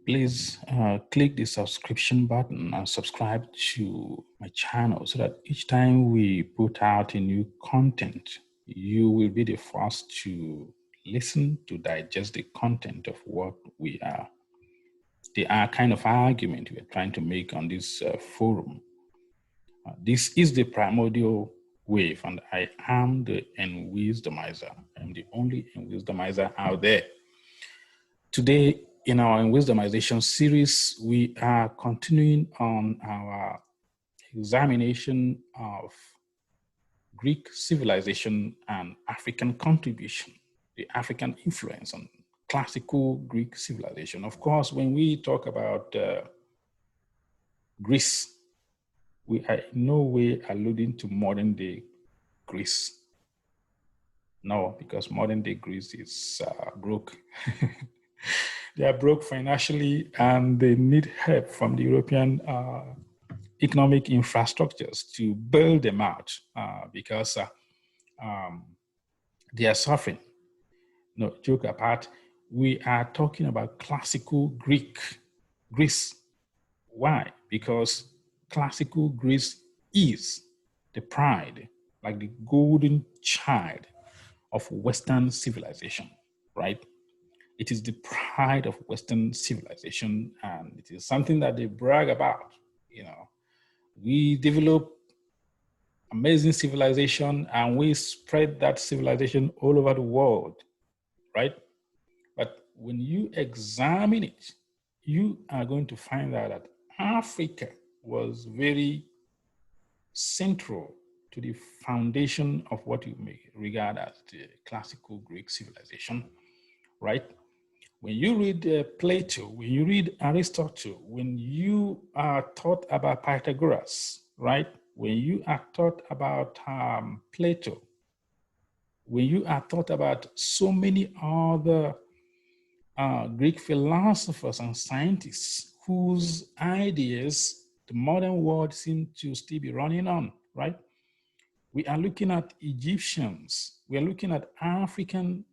Please click the subscription button and subscribe to my channel so that each time we put out a new content, you will be the first to listen to digest the content of what the kind of argument we are trying to make on this forum. This is the primordial wave, and I am the Enwisdomizer. I'm the only Enwisdomizer out there. Today, in our Enwisdomization series, we are continuing on our examination of Greek civilization and African contribution, the African influence on classical Greek civilization. Of course, when we talk about Greece, we are in no way alluding to modern day Greece. No, because modern day Greece is broke. They are broke financially and they need help from the European economic infrastructures to build them out because they are suffering. No, joke apart, we are talking about classical Greece. Why? Because classical Greece is the pride, like the golden child of Western civilization, right? It is the pride of Western civilization, and it is something that they brag about. You know, we develop amazing civilization and we spread that civilization all over the world, right? But when you examine it, you are going to find out that Africa was very central to the foundation of what you may regard as the classical Greek civilization, right? When you read Plato, when you read Aristotle, when you are taught about Pythagoras, right? When you are taught about Plato, when you are taught about so many other Greek philosophers and scientists whose ideas the modern world seems to still be running on, right? We are looking at Egyptians, we are looking at African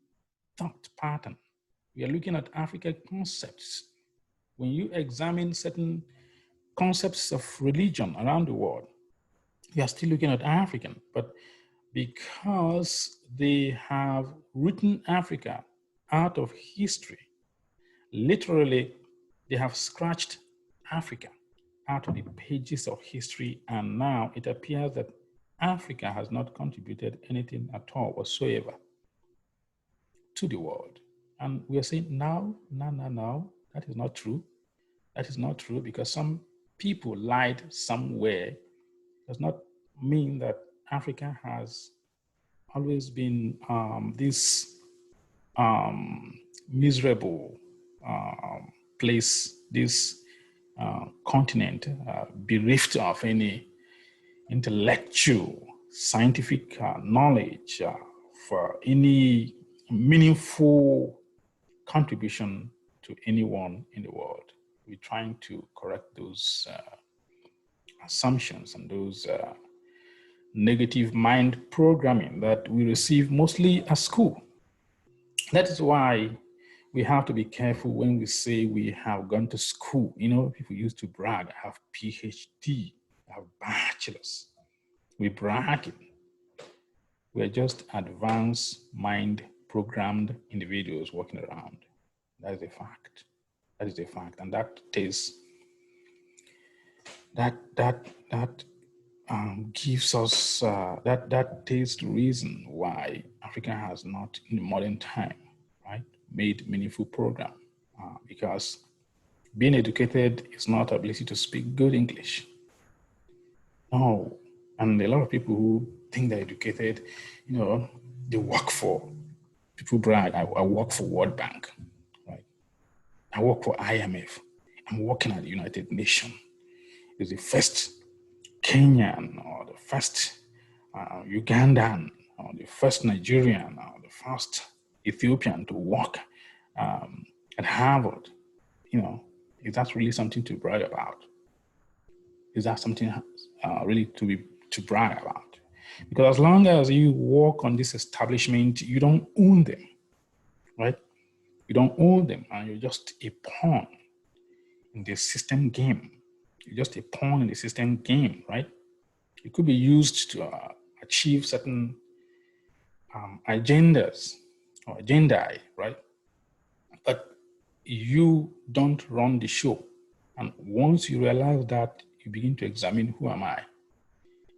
thought pattern. We are looking at African concepts. When you examine certain concepts of religion around the world, we are still looking at African, but because they have written Africa out of history, literally, they have scratched Africa out of the pages of history, and now it appears that Africa has not contributed anything at all whatsoever to the world. And we are saying, no, that is not true. That is not true because some people lied somewhere. Does not mean that Africa has always been this miserable place, this continent bereft of any intellectual, scientific knowledge for any meaningful contribution to anyone in the world. We're trying to correct those assumptions and those negative mind programming that we receive mostly at school. That is why we have to be careful when we say we have gone to school. You know, people used to brag, I have PhD, I have bachelor's. We brag. We're just advanced mind programmed individuals walking around. That is a fact. That is a fact. And that is, gives us, that is the reason why Africa has not, in modern time, right, made meaningful program. Because being educated is not ability to speak good English. No. And a lot of people who think they're educated, you know, they work for, people brag, I work for World Bank, right? I work for IMF. I'm working at the United Nations. It's the first Kenyan or the first Ugandan or the first Nigerian or the first Ethiopian to work at Harvard. You know, is that really something to brag about? Is that something really to brag about? Because as long as you work on this establishment, you don't own them, right? You don't own them, and you're just a pawn. in the system game. You're just a pawn in the system game, right? It could be used to achieve certain agendas or agendai, right? But you don't run the show. And once you realize that, you begin to examine, who am I?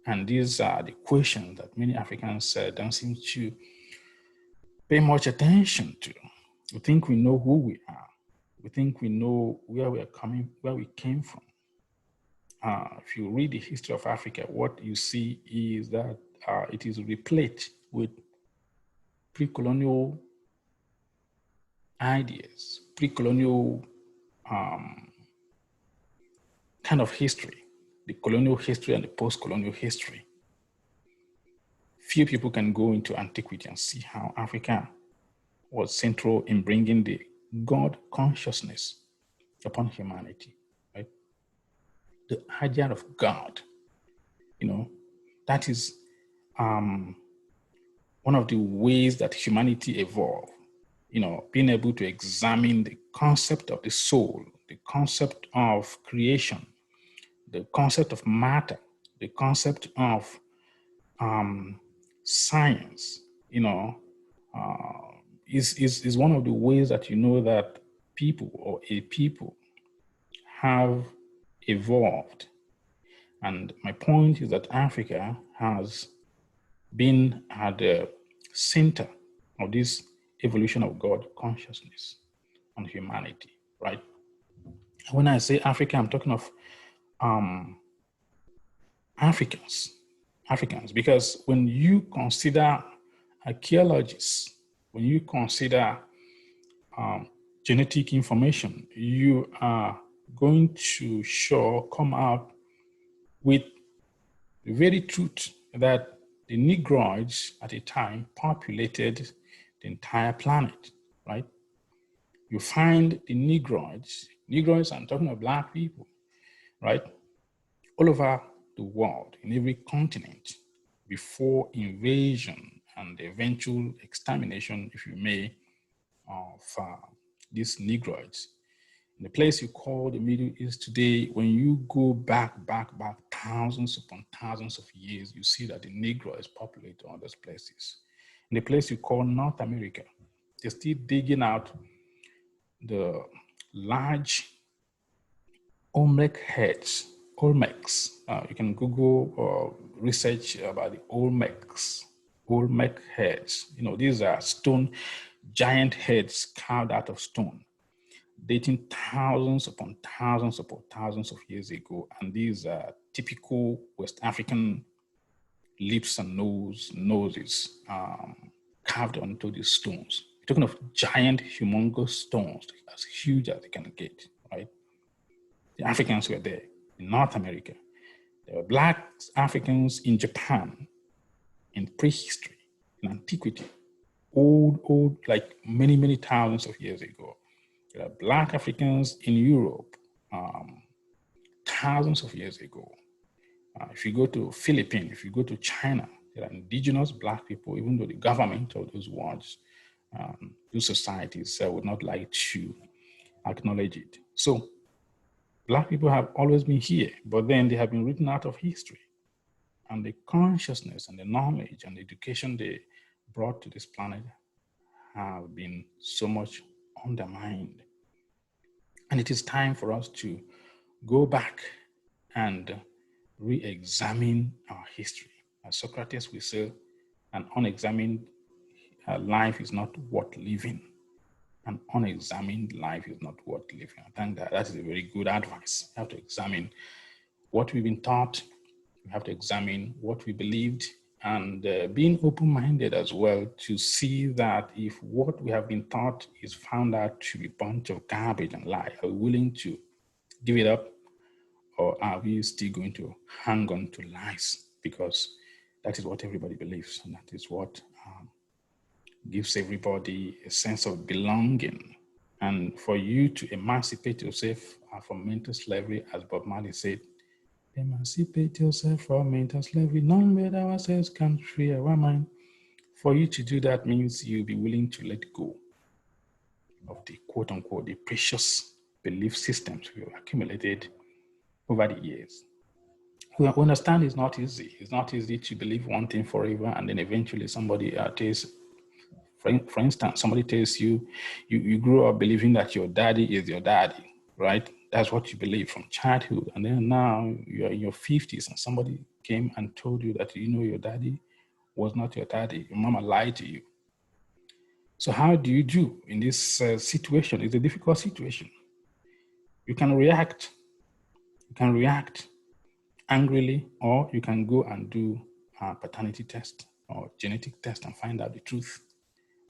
And these are the questions that many Africans don't seem to pay much attention to. We think we know who we are. We think we know where we are coming, where we came from. If you read the history of Africa, what you see is that it is replete with pre-colonial ideas, pre-colonial kind of history, the colonial history and the post-colonial history. Few people can go into antiquity and see how Africa was central in bringing the God consciousness upon humanity, right? The idea of God, that is one of the ways that humanity evolved, being able to examine the concept of the soul, the concept of creation, the concept of matter, the concept of science, is one of the ways that that people or a people have evolved. And my point is that Africa has been at the center of this evolution of God consciousness on humanity, right? When I say Africa, I'm talking of Africans, because when you consider archaeologists, when you consider genetic information, you are going to come out with the very truth that the Negroids at a time populated the entire planet, right? You find the Negroids, I'm talking of Black people, right? All over the world, in every continent, before invasion and the eventual extermination, if you may, of these Negroids. In the place you call the Middle East today, when you go back thousands upon thousands of years, you see that the Negroids populate all those places. In the place you call North America, they're still digging out the large Olmecs. You can Google or research about the Olmec heads. These are giant heads carved out of stone, dating thousands upon thousands of years ago. And these are typical West African lips and noses carved onto these stones. We're talking of giant, humongous stones, as huge as they can get, right? The Africans were there in North America. There were Black Africans in Japan in prehistory, in antiquity, old, like many thousands of years ago. There are Black Africans in Europe, thousands of years ago. If you go to Philippines, if you go to China, there are indigenous Black people, even though the government of those words, those societies would not like to acknowledge it. So Black people have always been here, but then they have been written out of history. And the consciousness and the knowledge and the education they brought to this planet have been so much undermined. And it is time for us to go back and re-examine our history. As Socrates will say, an unexamined life is not worth living. An unexamined life is not worth living. I think that is a very good advice. We have to examine what we've been taught. We have to examine what we believed, and being open-minded as well to see that if what we have been taught is found out to be a bunch of garbage and lie, are we willing to give it up, or are we still going to hang on to lies? Because that is what everybody believes, and that is what gives everybody a sense of belonging. And for you to emancipate yourself from mental slavery, as Bob Marley said, emancipate yourself from mental slavery. None but ourselves can free our mind. For you to do that means you'll be willing to let go of the quote unquote, the precious belief systems we've accumulated over the years. We understand it's not easy. It's not easy to believe one thing forever and then eventually somebody tells, for instance, somebody tells you, you grew up believing that your daddy is your daddy, right? That's what you believe from childhood. And then now you're in your 50s and somebody came and told you that, your daddy was not your daddy. Your mama lied to you. So how do you do in this situation? It's a difficult situation. You can react. You can react angrily, or you can go and do a paternity test or genetic test and find out the truth.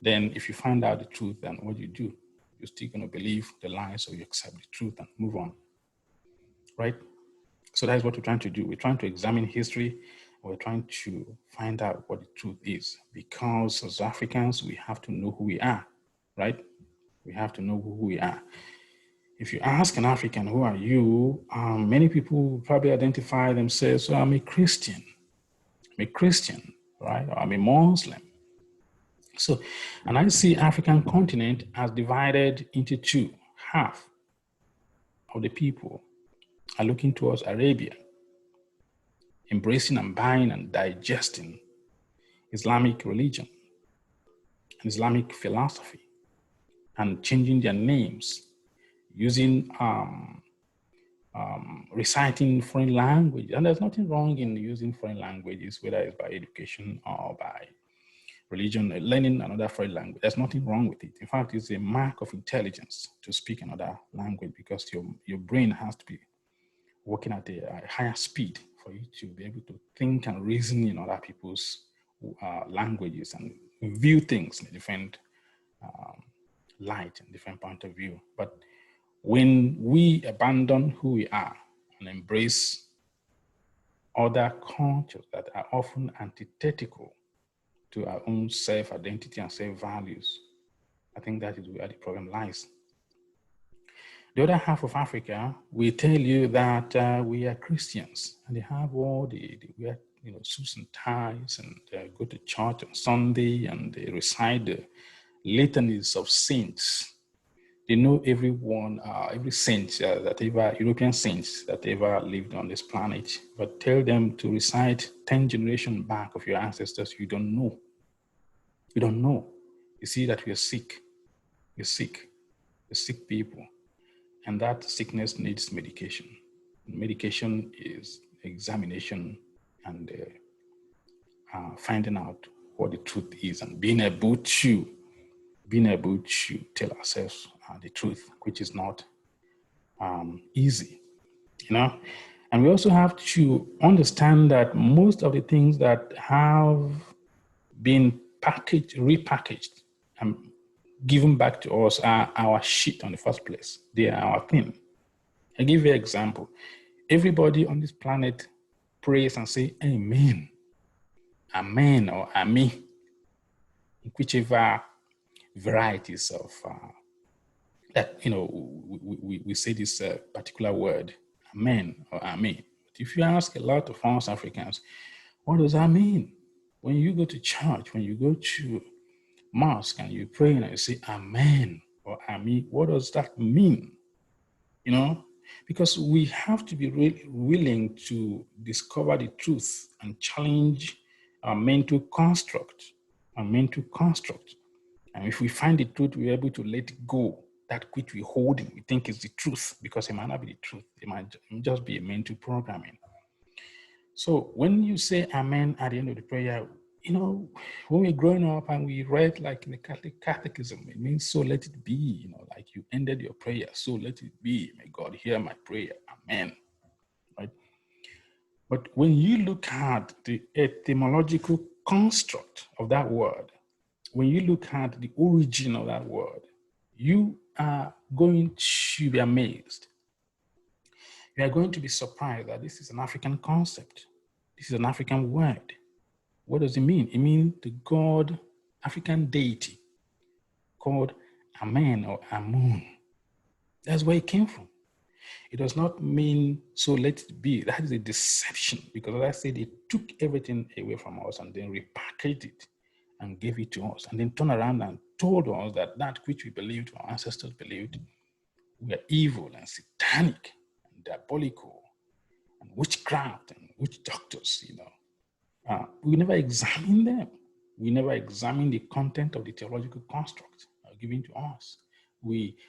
Then if you find out the truth, then what you do? You're still going to believe the lies, or you accept the truth and move on, right? So that's what we're trying to do. We're trying to examine history. We're trying to find out what the truth is, because as Africans, we have to know who we are, right? We have to know who we are. If you ask an African, who are you? Many people probably identify themselves, so I'm a Christian. I'm a Christian, right? Or I'm a Muslim. So, and I see African continent as divided into two. Half of the people are looking towards Arabia, embracing and buying and digesting Islamic religion and Islamic philosophy, and changing their names, using reciting foreign language. And there's nothing wrong in using foreign languages, whether it's by education or by religion, learning another foreign language. There's nothing wrong with it. In fact, it's a mark of intelligence to speak another language, because your brain has to be working at a higher speed for you to be able to think and reason in other people's languages and view things in a different light and different point of view. But when we abandon who we are and embrace other cultures that are often antithetical to our own self-identity and self-values, I think that is where the problem lies. The other half of Africa will tell you that we are Christians, and they have all they wear, suits and ties, and go to church on Sunday, and they recite the litanies of saints. They know everyone, every saint that ever, European saints that ever lived on this planet. But tell them to recite 10 generations back of your ancestors, you don't know. You don't know. You see that we are sick. We're sick. We're sick people. And that sickness needs medication. Medication is examination and finding out what the truth is, and being able to tell ourselves the truth, which is not easy, And we also have to understand that most of the things that have been repackaged, and given back to us are our shit on the first place. They are our thing. I'll give you an example. Everybody on this planet prays and say amen, amen, or ami, in whichever varieties of that, we say this particular word, amen or ami. But if you ask a lot of us Africans, what does that mean? When you go to church, when you go to mosque and you pray and you say amen or ami, what does that mean? Because we have to be really willing to discover the truth and challenge our mental construct. And if we find the truth, we're able to let go that which we hold and we think is the truth, because it might not be the truth. It might just be a mental programming. So when you say amen at the end of the prayer, when we're growing up and we read like in the Catholic catechism, it means so let it be, like you ended your prayer, so let it be. May God hear my prayer. Amen. Right? But when you look at the etymological construct of that word, when you look at the origin of that word, you are going to be amazed. You are going to be surprised that this is an African concept. This is an African word. What does it mean? It means the god, African deity called Amen or Amun. That's where it came from. It does not mean so let it be. That is a deception, because as I said, they took everything away from us and then repackaged it and gave it to us, and then turned around and told us that which we believed, our ancestors believed, were evil and satanic and diabolical and witchcraft and witch doctors, we never examine them. We never examine the content of the theological construct given to us.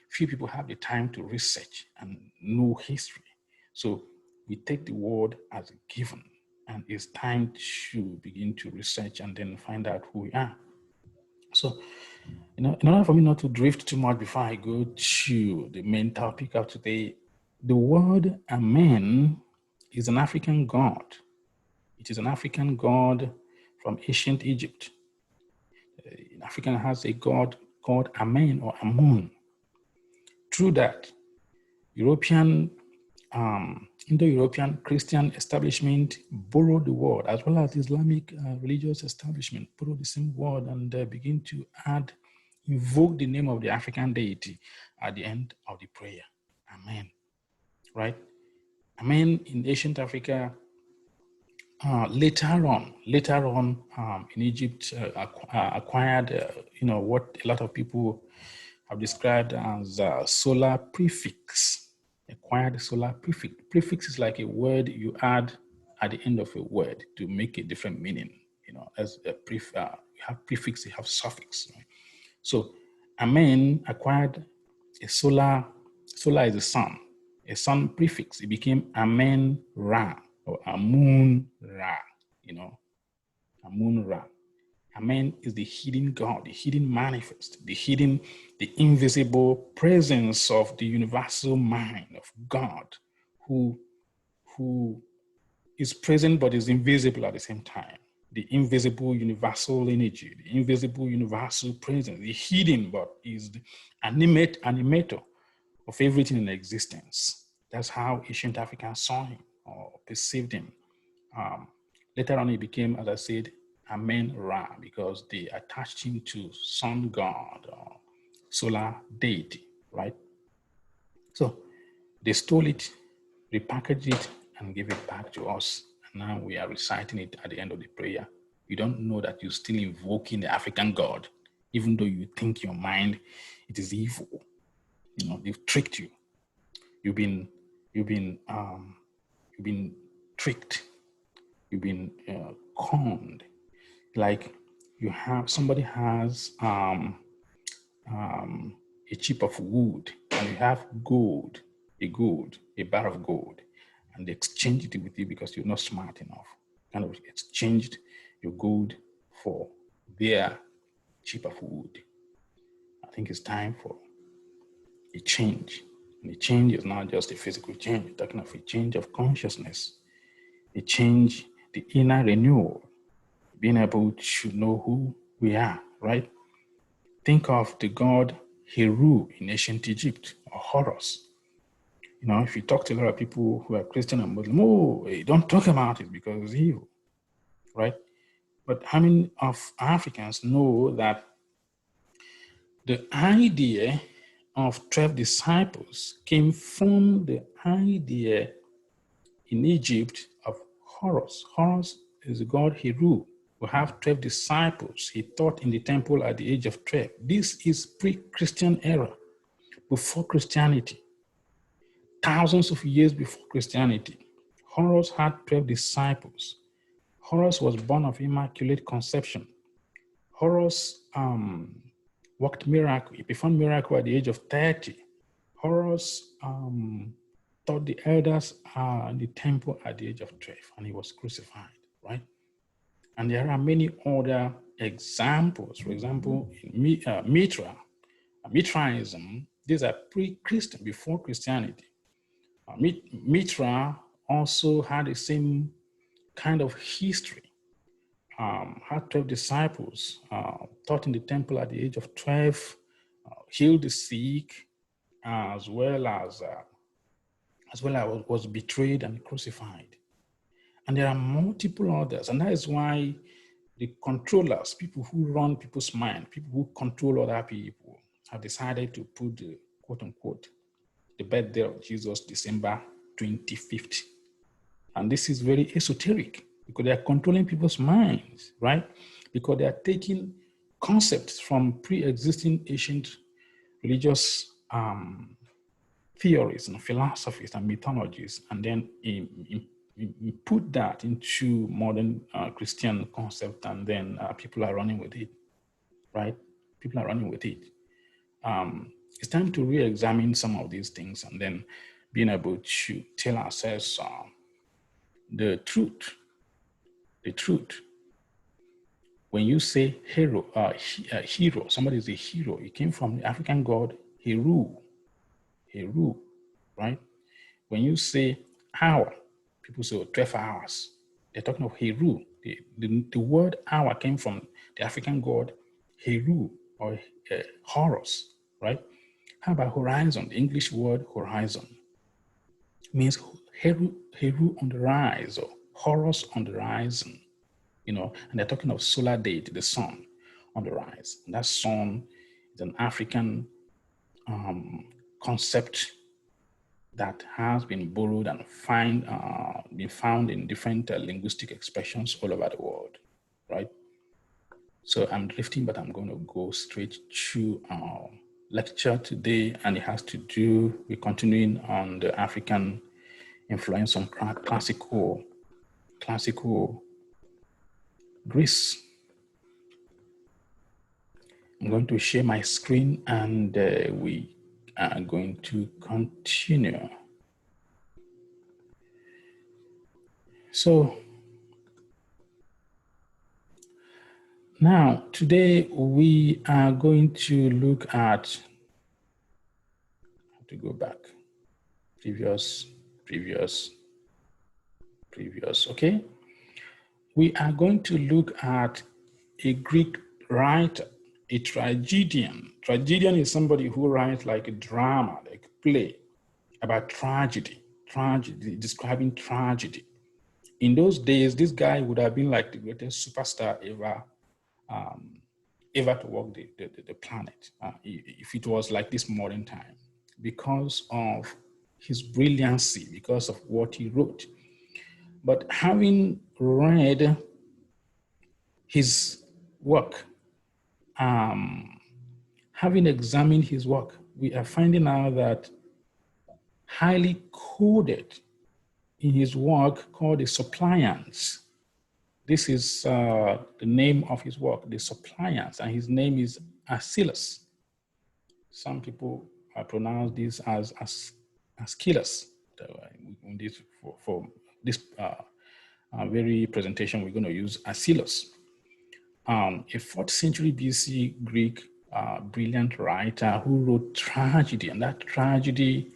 Few people have the time to research and know history. So we take the word as a given, and it's time to begin to research and then find out who we are. So, in order for me not to drift too much before I go to the main topic of today, the word Amen is an African god. It is an African god from ancient Egypt. African has a god called Amen or Amun. Through that, Indo-European Christian establishment borrowed the word, as well as Islamic religious establishment borrowed the same word and begin to invoke the name of the African deity at the end of the prayer. Amen. Right? Amen in ancient Africa. Later on, in Egypt, acquired, what a lot of people have described as solar prefix. Acquired solar prefix. Prefix is like a word you add at the end of a word to make a different meaning. As a you have prefix, you have suffix. Right? So, Amen acquired a solar. Solar is the sun. A sun prefix. It became Amen Ra or Amun Ra. Amun Ra. Amen is the hidden God, the hidden manifest, the invisible presence of the universal mind of God, who is present but is invisible at the same time. The invisible universal energy, the invisible universal presence, the hidden but is the animator of everything in existence. That's how ancient Africans saw him or perceived him. Later on, he became, as I said, Amen Ra, because they attached him to sun god or solar deity, right? So they stole it, repackaged it, and gave it back to us. And now we are reciting it at the end of the prayer. You don't know that you're still invoking the African god, even though you think your mind it is evil. They've tricked you. You've been tricked. You've been conned. Like somebody has a chip of wood, and you have a bar of gold, and they exchange it with you because you're not smart enough. Kind of exchanged your gold for their chip of wood. I think it's time for a change. And the change is not just a physical change. We're talking of a change of consciousness, a change, the inner renewal, being able to know who we are, right? Think of the god Heru in ancient Egypt, or Horus. If you talk to a lot of people who are Christian and Muslim, don't talk about it because it's evil, right? But how many of Africans know that the idea of 12 disciples came from the idea in Egypt of Horus? Horus is the god Heru, who have 12 disciples. He taught in the temple at the age of 12. This is pre-Christian era, before Christianity. Thousands of years before Christianity. Horus had 12 disciples. Horus was born of Immaculate Conception. Horus worked miracle. He performed miracle at the age of 30. Horus taught the elders in the temple at the age of 12, and he was crucified, right? And there are many other examples. For example, in Mithraism, these are pre-Christian, before Christianity. Mithra also had the same kind of history. Had 12 disciples, taught in the temple at the age of 12, healed the sick, as well as was betrayed and crucified. And there are multiple others, and that is why the controllers, people who run people's mind, people who control other people, have decided to put the quote unquote the birthday of Jesus December 25th. And this is very esoteric because they are controlling people's minds, right? Because they are taking concepts from pre-existing ancient religious theories and philosophies and mythologies, and then he put that into modern Christian concept, and then people are running with it, right? People are running with it. It's time to re-examine some of these things and then being able to tell ourselves the truth. The truth. When you say hero, hero, somebody is a hero. It came from the African god Heru, right? When you say hour, people say 12 hours. They're talking of Heru. The word hour came from the African god Heru or Horus, right? How about horizon? The English word horizon means Heru on the rise or Horus on the horizon, and they're talking of solar deity, the sun on the rise. And that sun is an African concept that has been borrowed and been found in different linguistic expressions all over the world, right? So I'm drifting, but I'm going to go straight to our lecture today, and it has to do with continuing on the African influence on classical Greece. I'm going to share my screen, and we are going to continue. So now today we are going to look at, to go back, previous, okay? We are going to look at a Greek writer, a tragedian. Tragedian is somebody who writes like a drama, like a play about tragedy, describing tragedy. In those days, this guy would have been like the greatest superstar ever to walk the planet, if it was like this modern time, because of his brilliancy, because of what he wrote. But having read his work, having examined his work, we are finding out that highly coded in his work called The Suppliants. This is the name of his work, The Suppliants, and his name is Aeschylus. Some people pronounce this as Aeschylus. For this very presentation, we're going to use Aeschylus, a 4th century BC Greek brilliant writer who wrote tragedy, and that tragedy,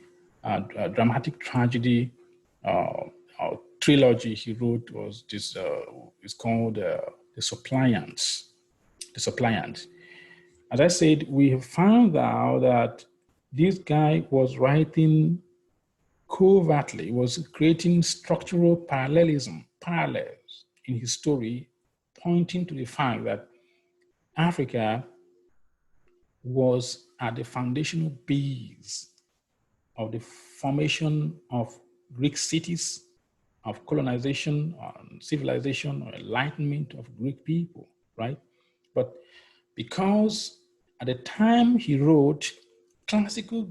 dramatic tragedy, trilogy he wrote was this. It's called The Suppliants. The Suppliants. As I said, we have found out that this guy was writing covertly, was creating structural parallels in his story, pointing to the fact that Africa was at the foundational base of the formation of Greek cities, of colonization, civilization, or enlightenment of Greek people, right? But because at the time he wrote, classical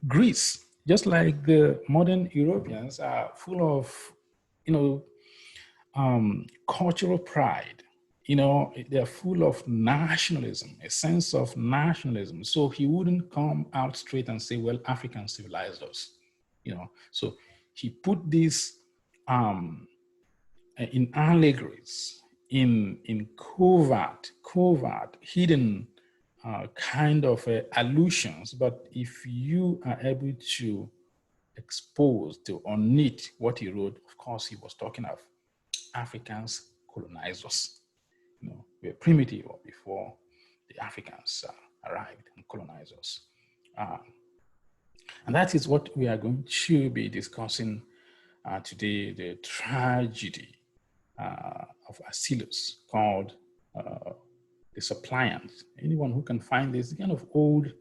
Greece, just like the modern Europeans, are full of, cultural pride. They're full of nationalism, a sense of nationalism. So he wouldn't come out straight and say, well, Africans civilized us, So he put this in allegories, in covert, hidden kind of allusions. But if you are able to expose, to unknit what he wrote, of course, he was talking of Africans colonized us. We're primitive before the Africans arrived and colonized us. And that is what we are going to be discussing today, the tragedy of Aeschylus called The Suppliants. Anyone who can find this kind of old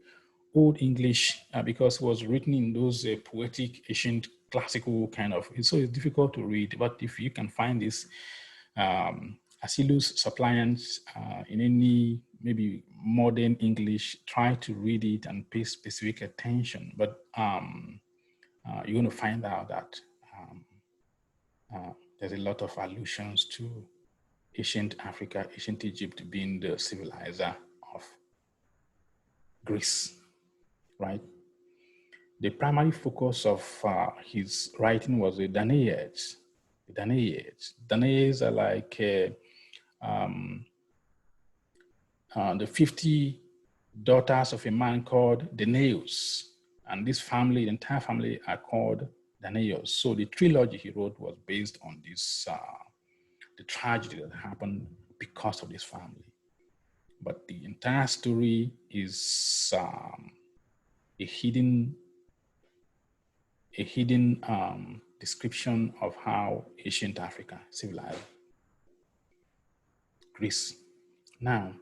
English, because it was written in those poetic, ancient, classical kind of, so it's difficult to read. But if you can find this Aeschylus Suppliants in any maybe modern English, try to read it and pay specific attention. But you're going to find out that there's a lot of allusions to ancient Africa, ancient Egypt being the civilizer of Greece, right? The primary focus of his writing was the Danaids. The Danaids. Danaids are like the 50 daughters of a man called Danaeus. And this family, the entire family, are called Danaeus. So the trilogy he wrote was based on this, the tragedy that happened because of this family. But the entire story is a hidden description of how ancient Africa civilized Greece. Now,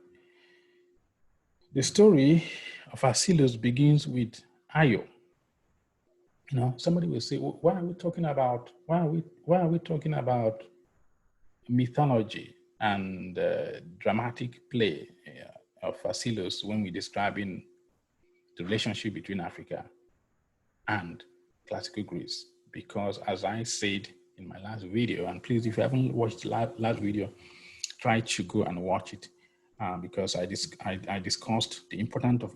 the story of Achilles begins with Io. You know, somebody will say, why are we talking about mythology and dramatic play of Achilles when we're describing the relationship between Africa and classical Greece? Because as I said in my last video, and please, if you haven't watched the last video, try to go and watch it, because I discussed the importance of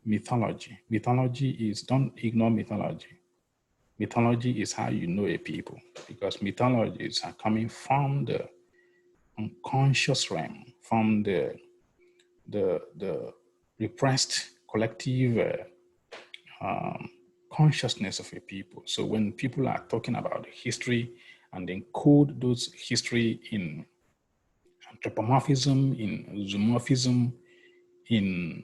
mythology. Mythology is, don't ignore mythology. Mythology is how you know a people, because mythologies are coming from the unconscious realm, from the repressed collective consciousness of a people. So when people are talking about history and they encode those history in anthropomorphism, in zoomorphism, in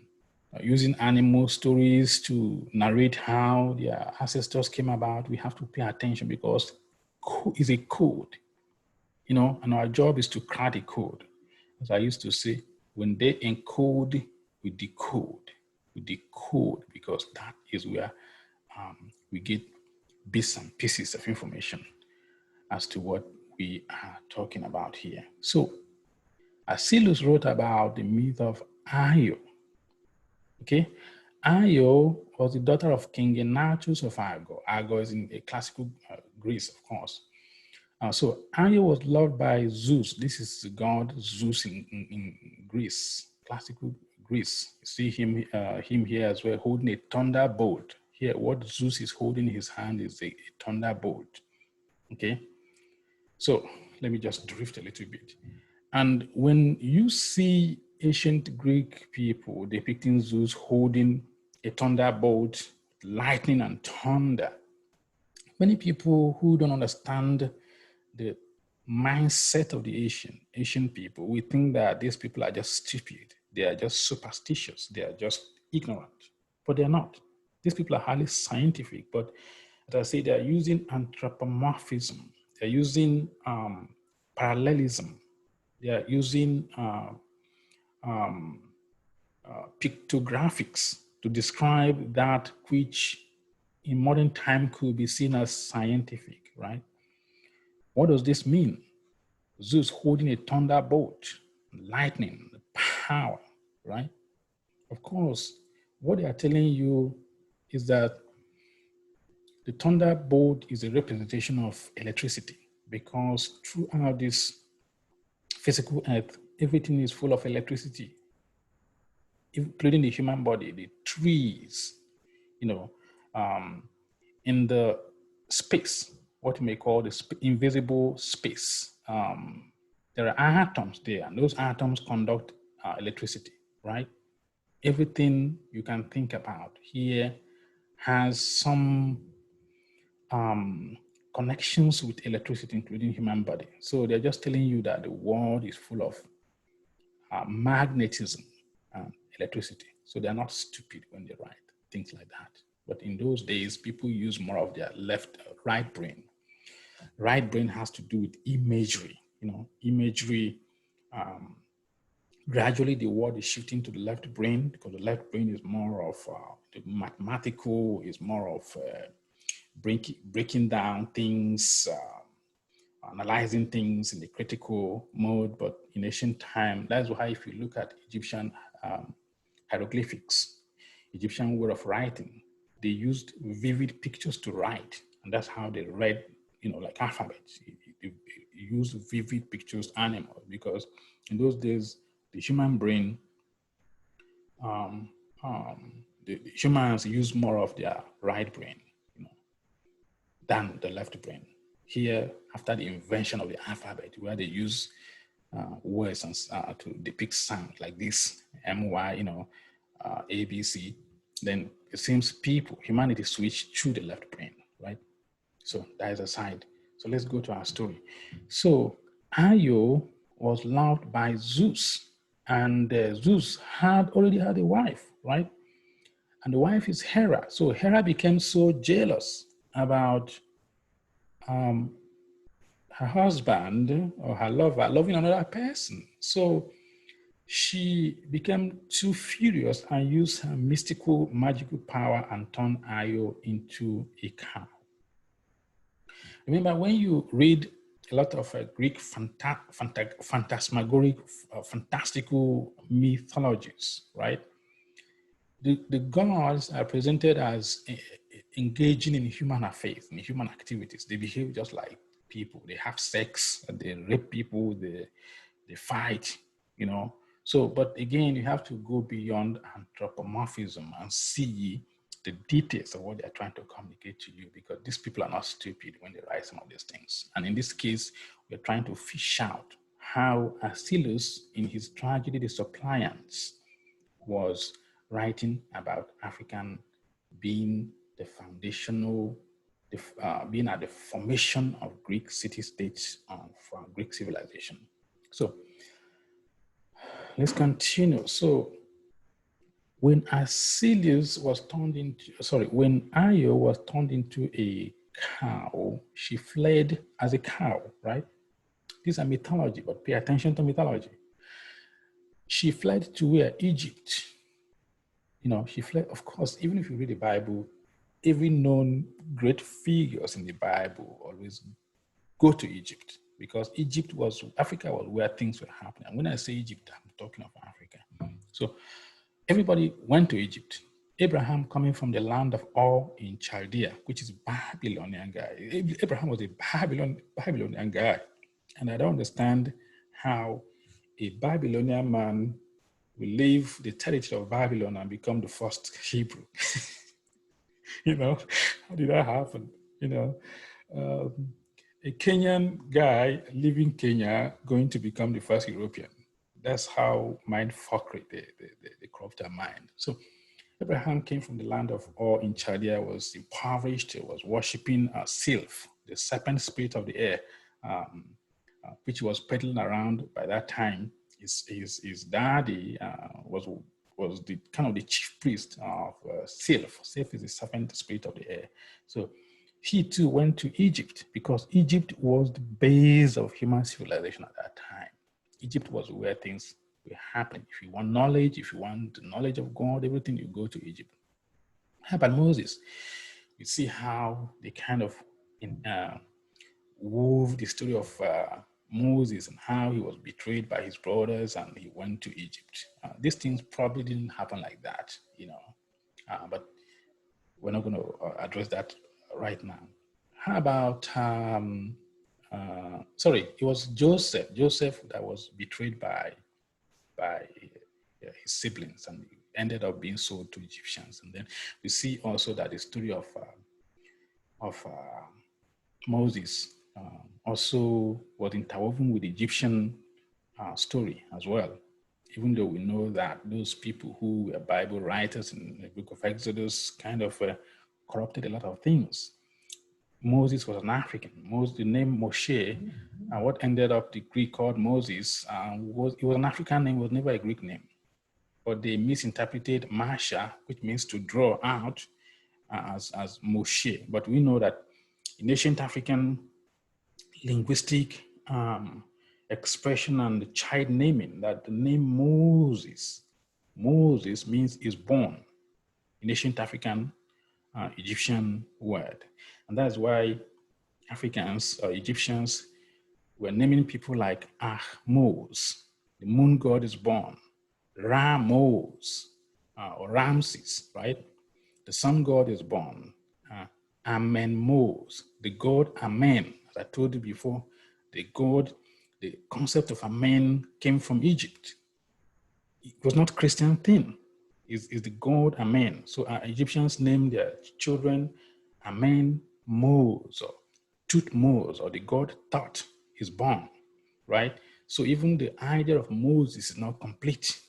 using animal stories to narrate how their ancestors came about, we have to pay attention, because code is a code, you know, and our job is to crack the code. As I used to say, when they encode, we decode. We decode, because that is where we get bits and pieces of information as to what we are talking about here. So Achilles wrote about the myth of Io. Okay, Io was the daughter of King Enaeus of Argo. Argo is in a classical Greece, of course. So Io was loved by Zeus. This is the god Zeus in Greece, classical Greece. You see him here as well, holding a thunderbolt. Here, what Zeus is holding in his hand is a thunderbolt. Okay, so let me just drift a little bit. And when you see ancient Greek people depicting Zeus holding a thunderbolt, lightning and thunder, many people who don't understand the mindset of the Asian people, we think that these people are just stupid. They are just superstitious. They are just ignorant, but they're not. These people are highly scientific, but as I say, they are using anthropomorphism. They're using parallelism. They are using pictographics to describe that which in modern time could be seen as scientific, right? What does this mean? Zeus holding a thunderbolt, lightning, power, right? Of course, what they are telling you is that the thunderbolt is a representation of electricity, because throughout this physical earth, everything is full of electricity, including the human body, the trees, you know, in the space, what you may call the invisible space. There are atoms there, and those atoms conduct electricity, right? Everything you can think about here has some connections with electricity, including human body. So they're just telling you that the world is full of magnetism and electricity. So they're not stupid when they write things like that. But in those days, people use more of their right brain. Right brain has to do with imagery, you know, imagery. Gradually, the world is shifting to the left brain, because the left brain is more of the mathematical, is more of breaking down things, analyzing things in the critical mode. But in ancient time, that's why if you look at Egyptian hieroglyphics, Egyptian way of writing, they used vivid pictures to write, and that's how they read, like alphabets. They used vivid pictures, animals, because in those days, the human brain, the humans use more of their right brain, than the left brain. Here, after the invention of the alphabet, where they use words and, to depict sound like this, MY, ABC, then it seems humanity switched to the left brain, right? So that is aside. So let's go to our story. So Io was loved by Zeus, and Zeus already had a wife, right? And the wife is Hera. So Hera became so jealous about her husband or her lover loving another person. So she became too furious and used her mystical, magical power and turned Io into a cow. Remember, when you read a lot of Greek phantasmagoric, fantastical mythologies, right? The gods are presented as engaging in human affairs, in human activities. They behave just like people. They have sex, they rape people, they fight, So, but again, you have to go beyond anthropomorphism and see the details of what they're trying to communicate to you, because these people are not stupid when they write some of these things. And in this case, we're trying to fish out how Achilles, in his tragedy, The Suppliants, was writing about African being the foundational, being at the formation of Greek city-states for Greek civilization. So let's continue. So when when Io was turned into a cow, she fled as a cow, right? These are mythology, but pay attention to mythology. She fled to where? Egypt. She fled, of course, even if you read the Bible, every known great figures in the Bible always go to Egypt, because Africa was where things were happening. And when I say Egypt, I'm talking of Africa. So everybody went to Egypt. Abraham, coming from the land of Ur in Chaldea, which is Babylonian guy. Abraham was a Babylonian guy. And I don't understand how a Babylonian man will leave the territory of Babylon and become the first Hebrew. How did that happen? A Kenyan guy leaving Kenya going to become the first European. That's how mindfuckery they cropped their mind. So Abraham came from the land of Ur in Chaldea, was impoverished, was worshipping Sylph, the serpent spirit of the air, which was peddling around by that time. His daddy was the kind of the chief priest of Sylph. Sylph is the serpent spirit of the air. So he too went to Egypt, because Egypt was the base of human civilization at that time. Egypt was where things were happening. If you want knowledge, if you want the knowledge of God, everything, you go to Egypt. How about Moses? You see how they kind of wove the story of Moses and how he was betrayed by his brothers and he went to Egypt. These things probably didn't happen like that, but we're not going to address that right now. How about, it was Joseph that was betrayed by his siblings and ended up being sold to Egyptians. And then we see also that the story of Moses also was interwoven with the Egyptian story as well, even though we know that those people who were Bible writers in the book of Exodus kind of corrupted a lot of things. Moses was an African. The name Moshe, what ended up the Greek called Moses, it was an African name, was never a Greek name. But they misinterpreted Masha, which means to draw out, as Moshe. But we know that in ancient African linguistic expression and child naming, that the name Moses means is born in ancient African Egyptian word. And that's why Africans or Egyptians were naming people like Ahmose, the moon god is born, Ramos, or Ramses, right? the sun god is born. Amenmos, the god Amen, as I told you before, the concept of Amen came from Egypt. It was not a Christian thing. It's the god Amen. So Egyptians named their children Amen Mos or Tutmos, or the god Thought is born, right? So even the idea of Moses is not complete.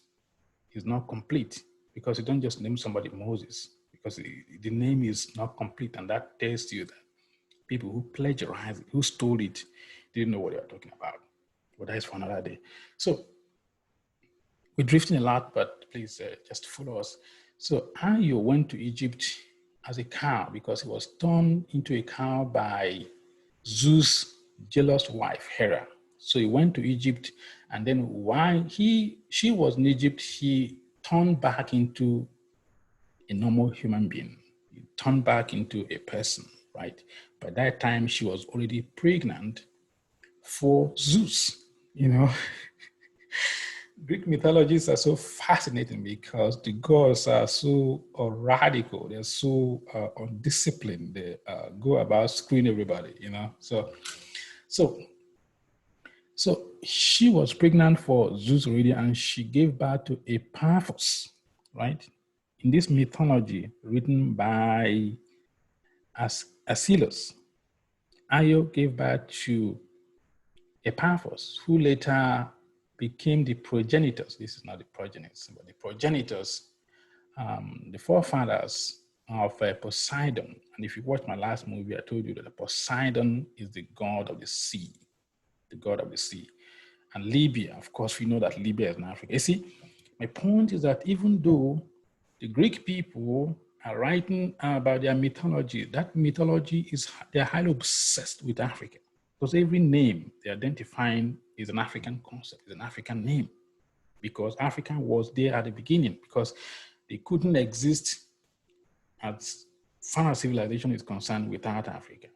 It's not complete because you don't just name somebody Moses, because the name is not complete, and that tells you that people who plagiarized it, who stole it, didn't know what they were talking about. But that is for another day. So we're drifting a lot, but please just follow us. So Ayo went to Egypt as a cow because he was turned into a cow by Zeus' jealous wife, Hera. So he went to Egypt, and then while she was in Egypt, he turned back into a normal human being. He turned back into a person, right? By that time, she was already pregnant for Zeus, you know. Greek mythologies are so fascinating because the gods are so radical. They're so undisciplined. They go about screwing everybody, you know. So she was pregnant for Zeus already, and she gave birth to Epaphus, right? In this mythology written by Aeschylus, Io gave birth to Epaphus, who later became the progenitors. This is not the progenitors, but the progenitors, the forefathers of Poseidon. And if you watch my last movie, I told you that Poseidon is the god of the sea, the god of the sea. And Libya, of course, we know that Libya is in Africa. You see, my point is that even though the Greek people are writing about their mythology, that mythology they're highly obsessed with Africa. Because every name they're identifying is an African concept, is an African name. Because Africa was there at the beginning, because they couldn't exist as far as civilization is concerned without Africa.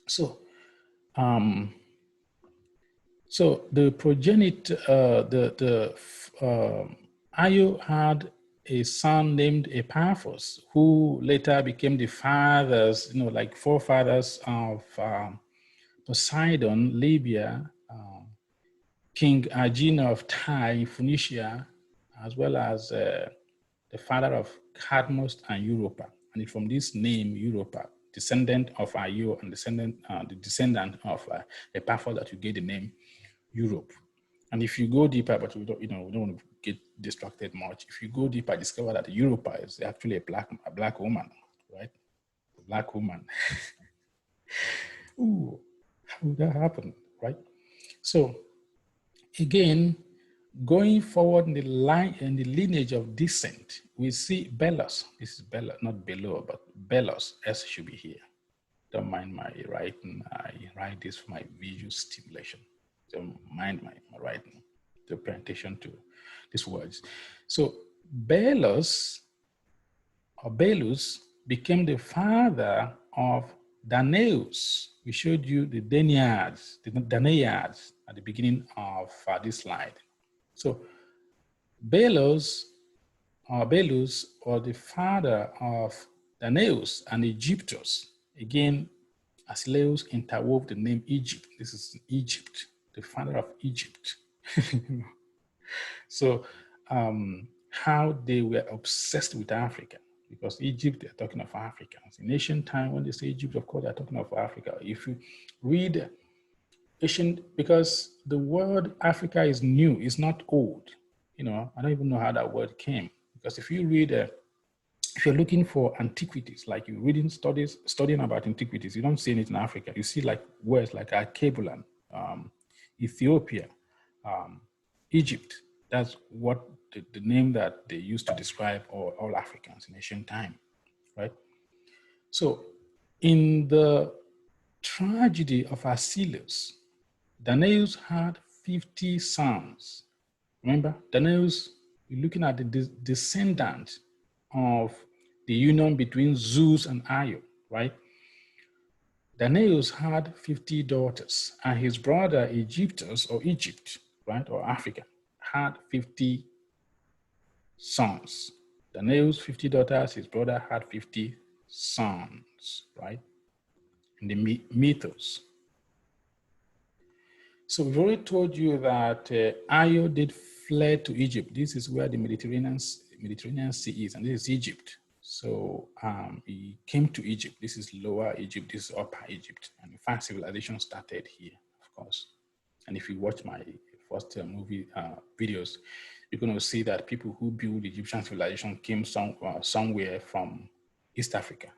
So the progenitor, Io had a son named Epaphus, who later became the fathers, like forefathers of Poseidon, Libya, King Agena of Tyre, Phoenicia, as well as the father of Cadmus and Europa. And from this name, Europa, descendant of Io and the descendant of Epaphus, that you get the name Europe. And if you go deeper, but we don't want to get distracted much. If you go deeper, discover that Europa is actually a black woman, right? A black woman. Ooh, how would that happen, right? So again, going forward in the lineage of descent, we see Belos. This is Belos, not Belo, but Belos. S should be here. Don't mind my writing. I write this for my visual stimulation. Don't mind my writing. To pay attention to these words. So Belus became the father of Danaeus. We showed you the Danaids at the beginning of this slide. So Belus, or the father of Danaeus and Egyptus. Again, Aeschylus interwove the name Egypt. This is Egypt, the father of Egypt. So how they were obsessed with Africa, because Egypt, they're talking of Africans. In ancient time, when they say Egypt, of course, they're talking of Africa. If you read ancient, because the word Africa is new, it's not old. I don't even know how that word came. Because if you read, if you're looking for antiquities, like you're reading studying about antiquities, you don't see it in Africa. You see like words like Archebulan, Ethiopia, Egypt. That's what the name that they used to describe all Africans in ancient time, right? So in the tragedy of Aeschylus, Danaeus had 50 sons. Remember, Danaeus, you're looking at the descendant of the union between Zeus and Io, right? Danaeus had 50 daughters, and his brother Egyptus, or Egypt, right, or Africa, had 50 sons. Danaeus 50 daughters, his brother had 50 sons, right? In the mythos. So we've already told you that Ayo did fled to Egypt. This is where the Mediterranean Sea is, and this is Egypt. So he came to Egypt. This is Lower Egypt, this is Upper Egypt. And in fact, civilization started here, of course. And if you watch my first movie videos, you're going to see that people who built Egyptian civilization came somewhere from East Africa.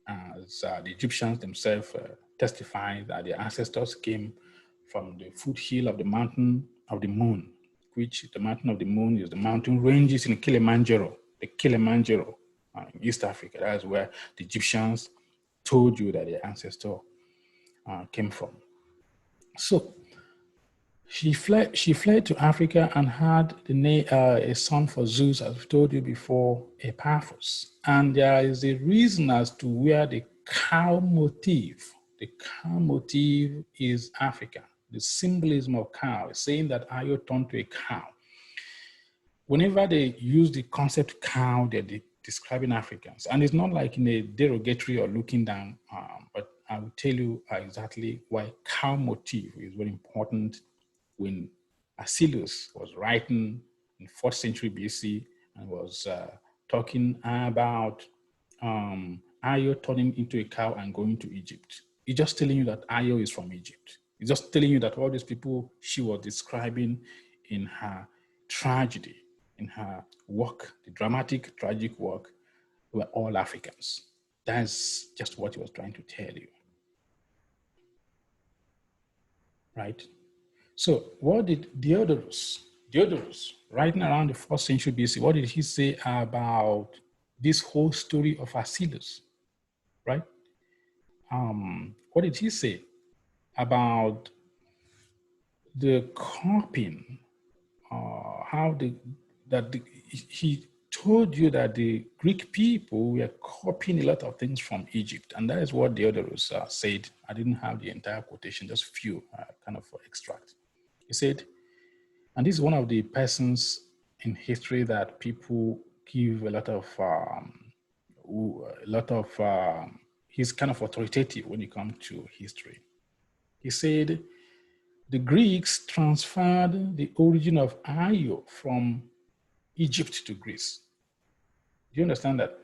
As the Egyptians themselves testify that their ancestors came from the foothill of the mountain of the moon, which the mountain of the moon is the mountain ranges in Kilimanjaro, the Kilimanjaro in East Africa. That's where the Egyptians told you that their ancestor came from. So she fled to Africa and had a son for Zeus, as I've told you before, Epaphras. And there is a reason as to where the cow motif is Africa. The symbolism of cow is saying that Ayo turned to a cow. Whenever they use the concept cow, they're describing Africans. And it's not like in a derogatory or looking down, but I will tell you exactly why cow motif is very important when Achilles was writing in 4th century BC and was talking about Ayo turning into a cow and going to Egypt. He's just telling you that Ayo is from Egypt. He's just telling you that all these people she was describing in her tragedy, in her work, the dramatic, tragic work, were all Africans. That's just what he was trying to tell you. Right? So what did Diodorus, writing around the 4th century BC, what did he say about this whole story of Achilles, right? What did he say about the copying, he told you that the Greek people were copying a lot of things from Egypt, and that is what Diodorus said. I didn't have the entire quotation, just few kind of extract. He said, and this is one of the persons in history that people give a lot of, he's kind of authoritative when it comes to history. He said, the Greeks transferred the origin of Ayo from Egypt to Greece. Do you understand that?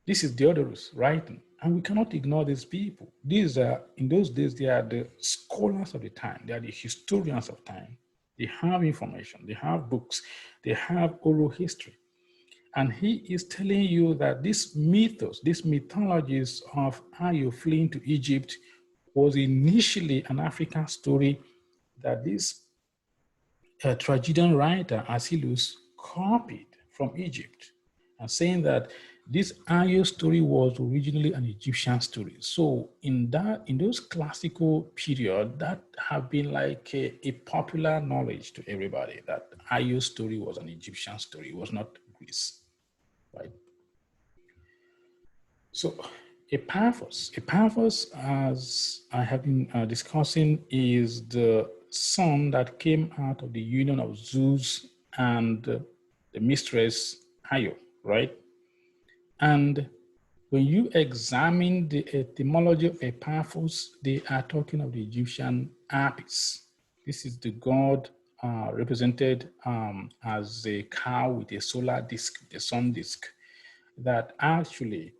This is Diodorus writing, and we cannot ignore these people. These are, in those days, they are the scholars of the time. They are the historians of time. They have information, they have books, they have oral history. And he is telling you that this mythos, these mythologies of Ayo fleeing to Egypt was initially an African story that this tragedian writer, Achilles, copied from Egypt, and saying that this Ayo story was originally an Egyptian story. So in those classical period, that have been like a popular knowledge to everybody that Ayo story was an Egyptian story. It was not Greece, right? So Epaphras, as I have been discussing, is the son that came out of the union of Zeus and the mistress Ayo, right? And when you examine the etymology of Epaphras, they are talking of the Egyptian Apis. This is the god represented as a cow with a solar disk, the sun disk, that actually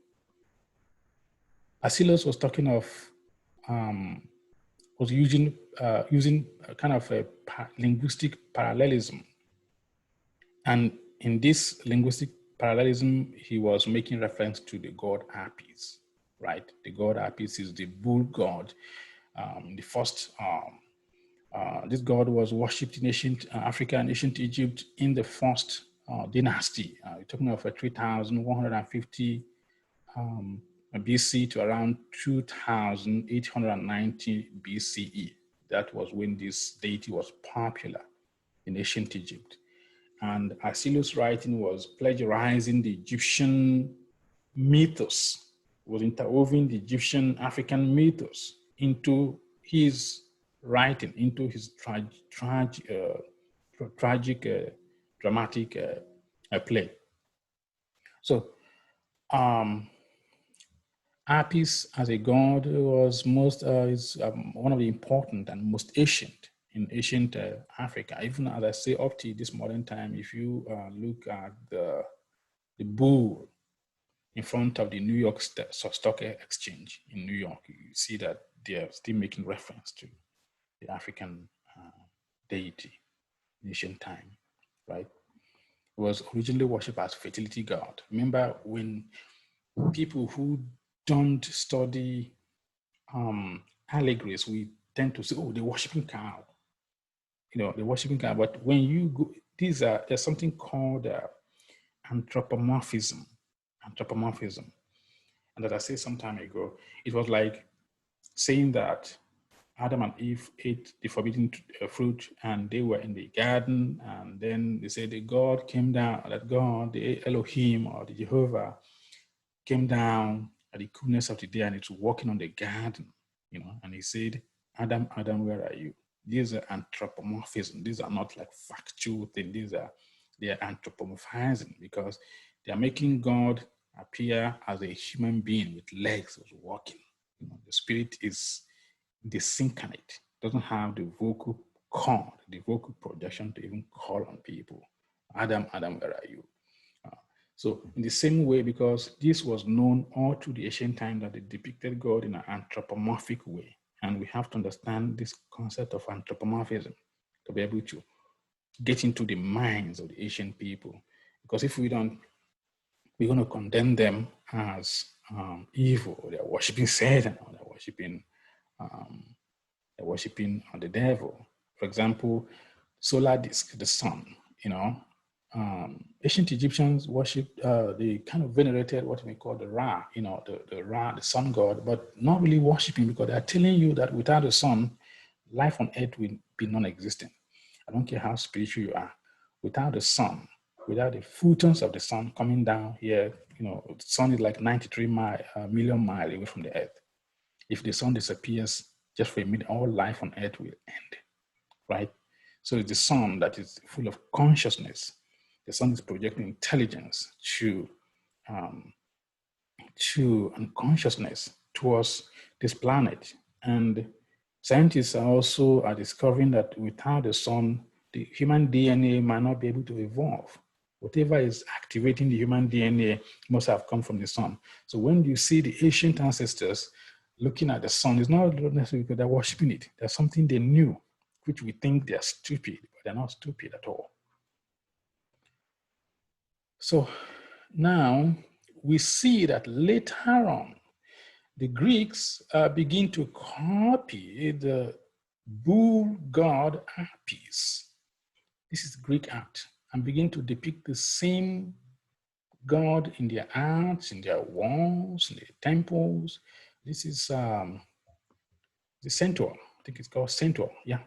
Achilles was talking of, was using kind of a linguistic parallelism. And in this linguistic parallelism, he was making reference to the god Apis, right? The god Apis is the bull god. The first, this god was worshipped in ancient Africa and ancient Egypt in the first dynasty. We're talking of 3,150 BC to around 2,890 BCE. That was when this deity was popular in ancient Egypt. And Achilles' writing was plagiarizing the Egyptian mythos, was interwoven the Egyptian African mythos into his writing, into his tragic, dramatic play. So Apis as a god was is one of the important and most ancient in ancient Africa. Even as I say, up to this modern time, if you look at the bull in front of the New York Stock Exchange in New York, you see that they are still making reference to the African deity in ancient time, right? It was originally worshipped as fertility god. Remember when people who don't study allegories, we tend to say, oh, they're worshiping cow. You know, they're worshiping cow. But when you go, there's something called anthropomorphism. Anthropomorphism. And as I said some time ago, it was like saying that Adam and Eve ate the forbidden fruit and they were in the garden. And then they said the God came down, that God, the Elohim or the Jehovah, came down at the coolness of the day and it's walking on the garden, you know, and he said, Adam, Adam, where are you? These are anthropomorphism. These are not like factual things. They are anthropomorphizing because they are making God appear as a human being with legs who's walking. You know, the spirit is disincarnate, doesn't have the vocal cord, the vocal projection to even call on people. Adam, Adam, where are you? So in the same way, because this was known all through the ancient time that they depicted God in an anthropomorphic way. And we have to understand this concept of anthropomorphism to be able to get into the minds of the ancient people. Because if we don't, we're going to condemn them as evil. They're worshiping Satan, or they're worshiping the devil. For example, solar disk, the sun, you know, ancient Egyptians worshipped, they kind of venerated what we call the Ra, you know, the Ra, the sun god, but not really worshiping because they're telling you that without the sun, life on earth will be non-existent. I don't care how spiritual you are. Without the sun, without the photons of the sun coming down here, you know, the sun is like 93 million miles away from the earth. If the sun disappears just for a minute, all life on earth will end, right? So it's the sun that is full of consciousness. The sun is projecting intelligence and consciousness towards this planet. And scientists are discovering that without the sun, the human DNA might not be able to evolve. Whatever is activating the human DNA must have come from the sun. So when you see the ancient ancestors looking at the sun, it's not necessarily because they're worshiping it. There's something they knew, which we think they're stupid, but they're not stupid at all. So now we see that later on, the Greeks begin to copy the bull god Apis. This is Greek art, and begin to depict the same god in their arts, in their walls, in their temples. This is the centaur. I think it's called centaur. Yeah.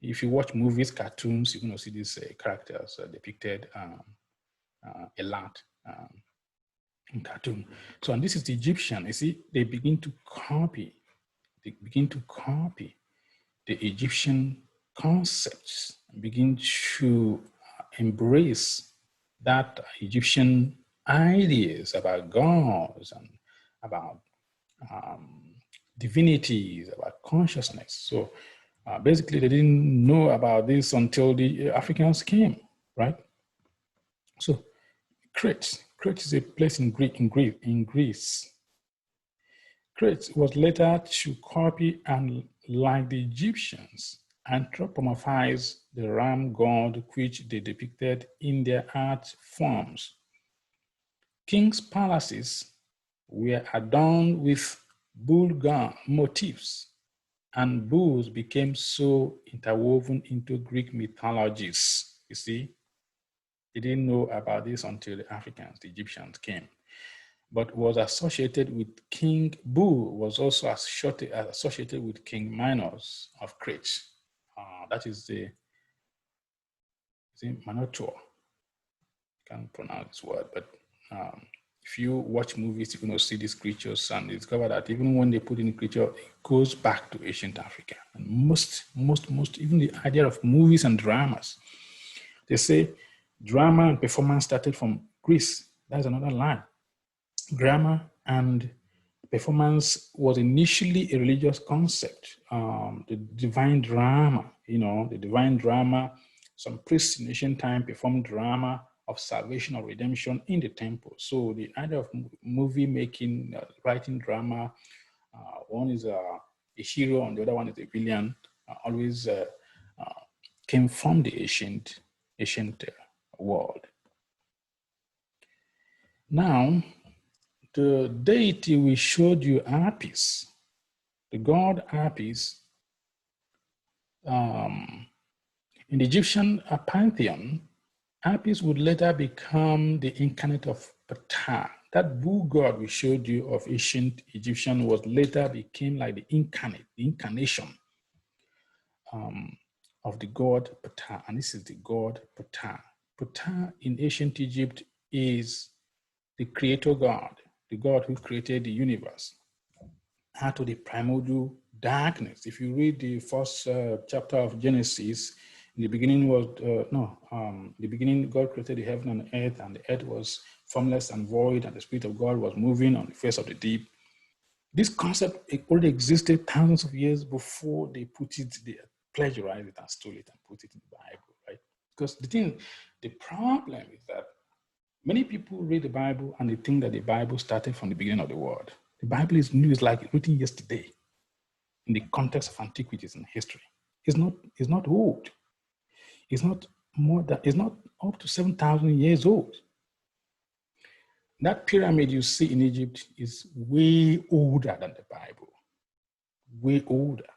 If you watch movies, cartoons, you're going to see these characters depicted a lot in cartoon. So, and this is the Egyptian. You see, they begin to copy the Egyptian concepts, begin to embrace that Egyptian ideas about gods and about divinities, about consciousness. So basically, they didn't know about this until the Africans came, right? So Crete is a place in Greece. Crete was later to copy and, like the Egyptians, anthropomorphize the ram god which they depicted in their art forms. Kings' palaces were adorned with bull god motifs, and bulls became so interwoven into Greek mythologies. You see, they didn't know about this until the Africans, the Egyptians came. But was associated with King Bull, was also associated with King Minos of Crete. That is the Minotaur. I can't pronounce this word, but if you watch movies, you're going to see these creatures and discover that even when they put in a creature, it goes back to ancient Africa. And most, even the idea of movies and dramas, they say drama and performance started from Greece. That's another lie. Grammar and performance was initially a religious concept. The divine drama, the divine drama, some priests in ancient time performed drama of salvation or redemption in the temple. So the idea of movie making, writing drama, one is a hero and the other one is a villain, always came from the ancient world. Now, the deity we showed you, Apis, the god Apis, in the Egyptian pantheon, Apis would later become the incarnate of Ptah. That bull god we showed you of ancient Egyptian was later became like the incarnation of the god Ptah. And this is the god Ptah. Ptah in ancient Egypt is the creator god, the God who created the universe out of the primordial darkness. If you read the first chapter of Genesis, in the beginning was, the beginning God created the heaven and the earth was formless and void, and the Spirit of God was moving on the face of the deep. This concept already existed thousands of years before they plagiarized it and stole it and put it in the Bible, right? Because the problem is that many people read the Bible and they think that the Bible started from the beginning of the world. The Bible is new, it's like written yesterday in the context of antiquities and history. It's not old. It's not up to 7,000 years old. That pyramid you see in Egypt is way older than the Bible. Way older.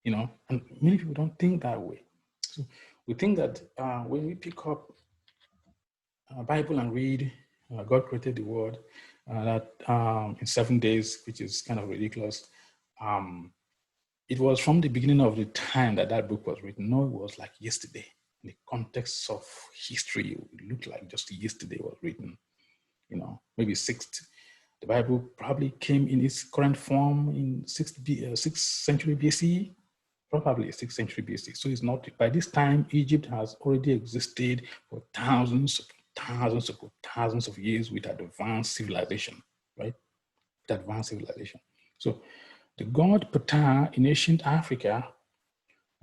And many people don't think that way. So we think that when we pick up Bible and read God created the world that in 7 days, which is kind of ridiculous. It was from the beginning of the time that book was written. No, it was like yesterday. In the context of history, it looked like just yesterday was written. Maybe the Bible probably came in its current form in 6th century BC, probably 6th century BC. So it's not, by this time, Egypt has already existed for thousands of years with advanced civilization, right? With advanced civilization. So the god Ptah in ancient Africa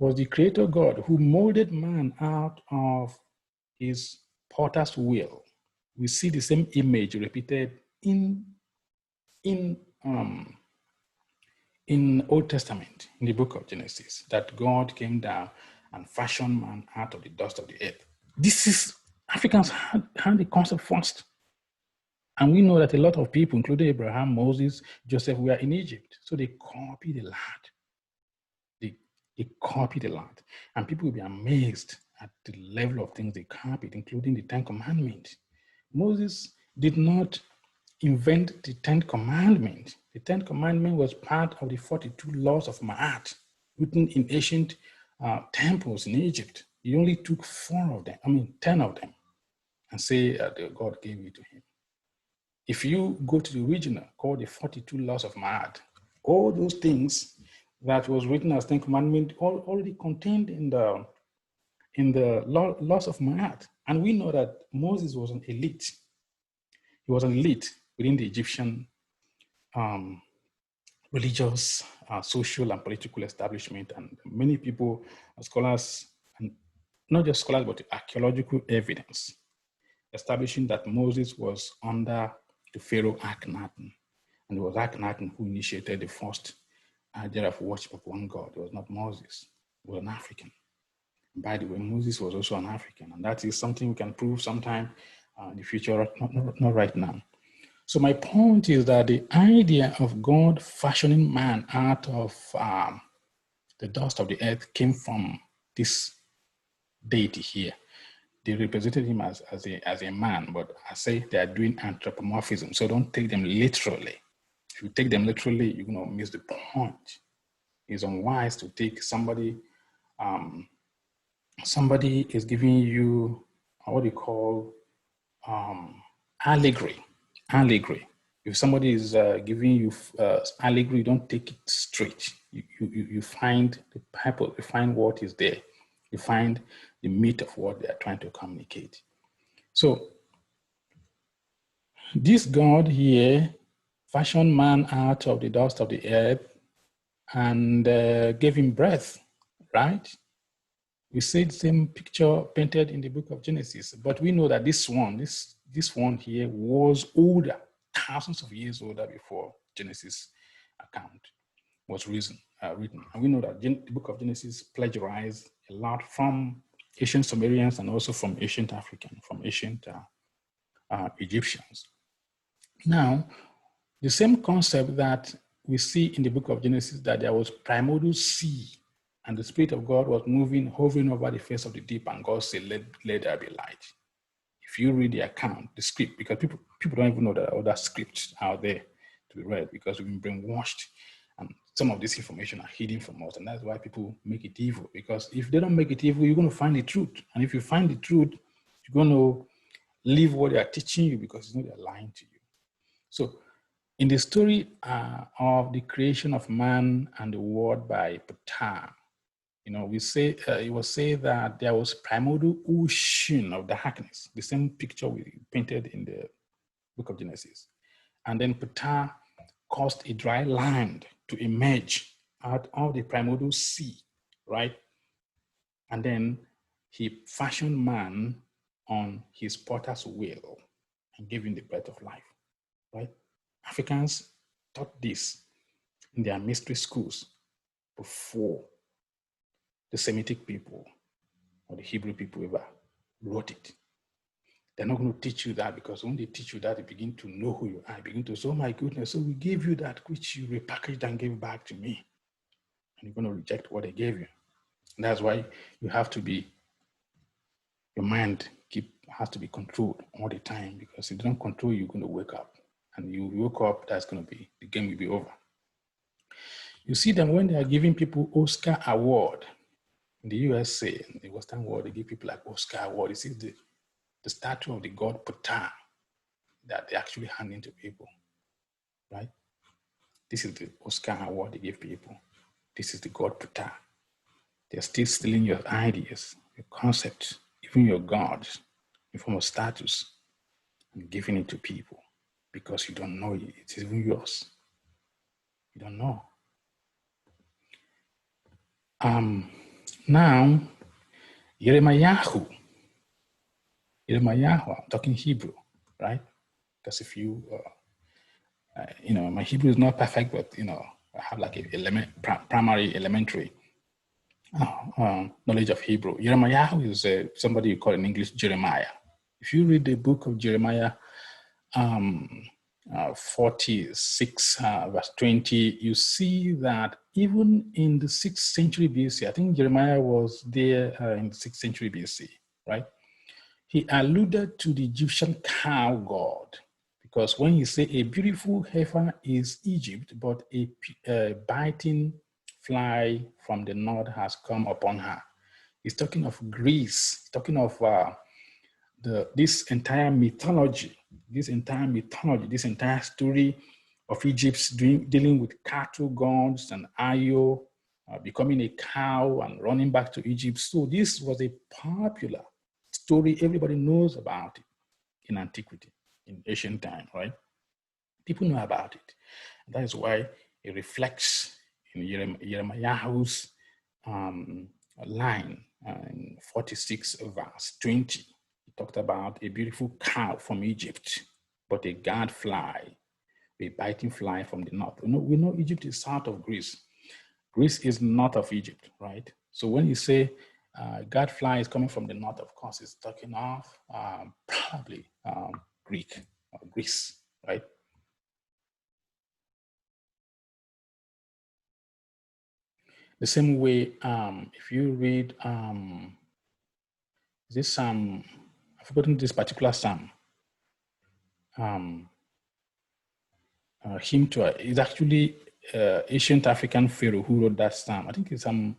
was the creator god who molded man out of his potter's wheel. We see the same image repeated in Old Testament, in the book of Genesis, that God came down and fashioned man out of the dust of the earth. Africans had the concept first. And we know that a lot of people, including Abraham, Moses, Joseph, were in Egypt. So they copied the land. They copied the land. And people will be amazed at the level of things they copied, including the Ten Commandments. Moses did not invent the 10th commandment. The 10th commandment was part of the 42 laws of Ma'at, written in ancient temples in Egypt. He only took 10 of them, and say that God gave it to him. If you go to the original called the 42 laws of Ma'at, all those things that was written as 10 commandments already contained in the laws of Ma'at. And we know that Moses was an elite. He was an elite within the Egyptian religious, social, and political establishment. And many people, scholars, and not just scholars, but archaeological evidence, establishing that Moses was under the Pharaoh Akhenaten. And it was Akhenaten who initiated the first idea of worship of one God. It was not Moses, it was an African. And by the way, Moses was also an African. And that is something we can prove sometime in the future, not right now. So my point is that the idea of God fashioning man out of the dust of the earth came from this deity here. They represented him as a man, but I say they are doing anthropomorphism. So don't take them literally. If you take them literally, you're going to miss the point. It's unwise to take somebody is giving you what you call allegory. If somebody is giving you allegory, you don't take it straight. You find the purpose, you find what is there. You find the meat of what they are trying to communicate. So This God here fashioned man out of the dust of the earth and gave him breath, right? We see the same picture painted in the book of Genesis, but we know that this one here was older, thousands of years older before Genesis account was written. And we know that the book of Genesis plagiarized a lot from ancient Sumerians and also from ancient African, from ancient Egyptians. Now, the same concept that we see in the book of Genesis, that there was primordial sea and the Spirit of God was moving, hovering over the face of the deep, and God said, let there be light. If you read the account, the script, because people don't even know that other scripts out there to be read because we've been brainwashed, and some of this information are hidden from us, and that's why people make it evil. Because if they don't make it evil, you're going to find the truth, and if you find the truth, you're going to leave what they are teaching you because you know they're lying to you. So, in the story of the creation of man and the world by Ptah, we say it was said that there was primordial ocean of darkness, the same picture we painted in the book of Genesis. And then Ptah caused a dry land to emerge out of the primordial sea, right? And then he fashioned man on his potter's wheel and gave him the breath of life, right? Africans taught this in their mystery schools before the Semitic people or the Hebrew people ever wrote it. They're not going to teach you that, because when they teach you that, you begin to know who you are. You begin to say, oh my goodness, so we gave you that which you repackaged and gave back to me. And you're going to reject what they gave you. And that's why you have to be, your mind has to be controlled all the time, because if you don't control, you're going to wake up. And you wake up, that's going to be, the game will be over. You see them when they are giving people Oscar Award in the USA, in the Western world, they give people like Oscar Award. You see the statue of the god Ptah that they actually hand into people, right? This is the Oscar Award they give people. This is the god Ptah. They're still stealing your ideas, your concepts, even your gods, in form of status, and giving it to people because you don't know it. It's even yours. You don't know. Now, Yeremayahu, I'm talking Hebrew, right? Because if you, my Hebrew is not perfect, but, I have like a primary, elementary knowledge of Hebrew. Yeremayahu is somebody you call in English Jeremiah. If you read the book of Jeremiah 46, verse 20, you see that even in the 6th century BC, I think Jeremiah was there in the 6th century BC, right? He alluded to the Egyptian cow god, because when you say a beautiful heifer is Egypt, but a biting fly from the north has come upon her. He's talking of Greece, he's talking of this entire mythology, this entire story of Egypt dealing with cattle gods and Io, becoming a cow and running back to Egypt. So this was a popular story. Everybody knows about it in antiquity, in ancient time, right? People know about it. And that is why it reflects in Jeremiah's line in 46 verse 20. He talked about a beautiful cow from Egypt, but a gadfly, a biting fly from the north. We know Egypt is south of Greece. Greece is north of Egypt, right? So when you say gadfly is coming from the north, of course, it's talking of probably Greek or Greece, right? The same way, if you read this psalm, I've forgotten this particular psalm. Hymn to is actually ancient African pharaoh who wrote that psalm. I think it's some.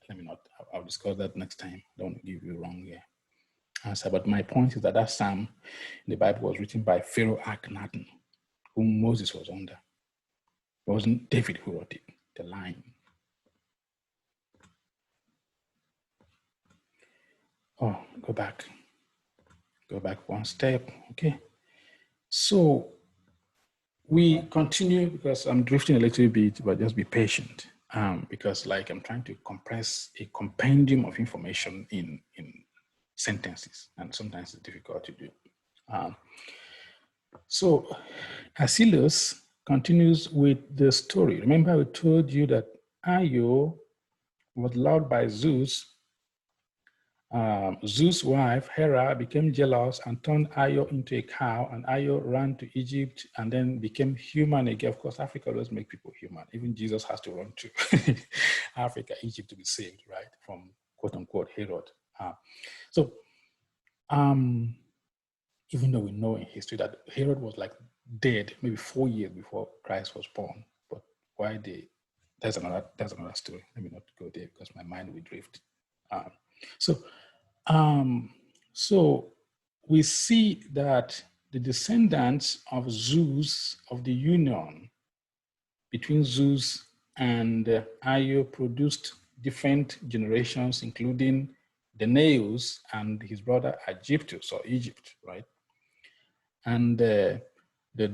Let me not. I'll discuss that next time. Don't give you wrong answer. But my point is that psalm in the Bible was written by Pharaoh Akhenaten, whom Moses was under. It wasn't David who wrote it. The line. Oh, go back one step. Okay. So we continue because I'm drifting a little bit, but just be patient. Because like I'm trying to compress a compendium of information in sentences, and sometimes it's difficult to do. So Achilles continues with the story. Remember, we told you that Io was loved by Zeus. Zeus' wife, Hera, became jealous and turned Io into a cow, and Io ran to Egypt and then became human again. Of course, Africa always makes people human. Even Jesus has to run to Africa, Egypt to be saved, right? From quote unquote Herod. So, even though we know in history that Herod was like dead maybe 4 years before Christ was born, but why that's another story. Let me not go there because my mind will drift. So we see that the descendants of Zeus, of the union between Zeus and Io, produced different generations, including Danaeus and his brother Aegyptus, or Egypt, right? And the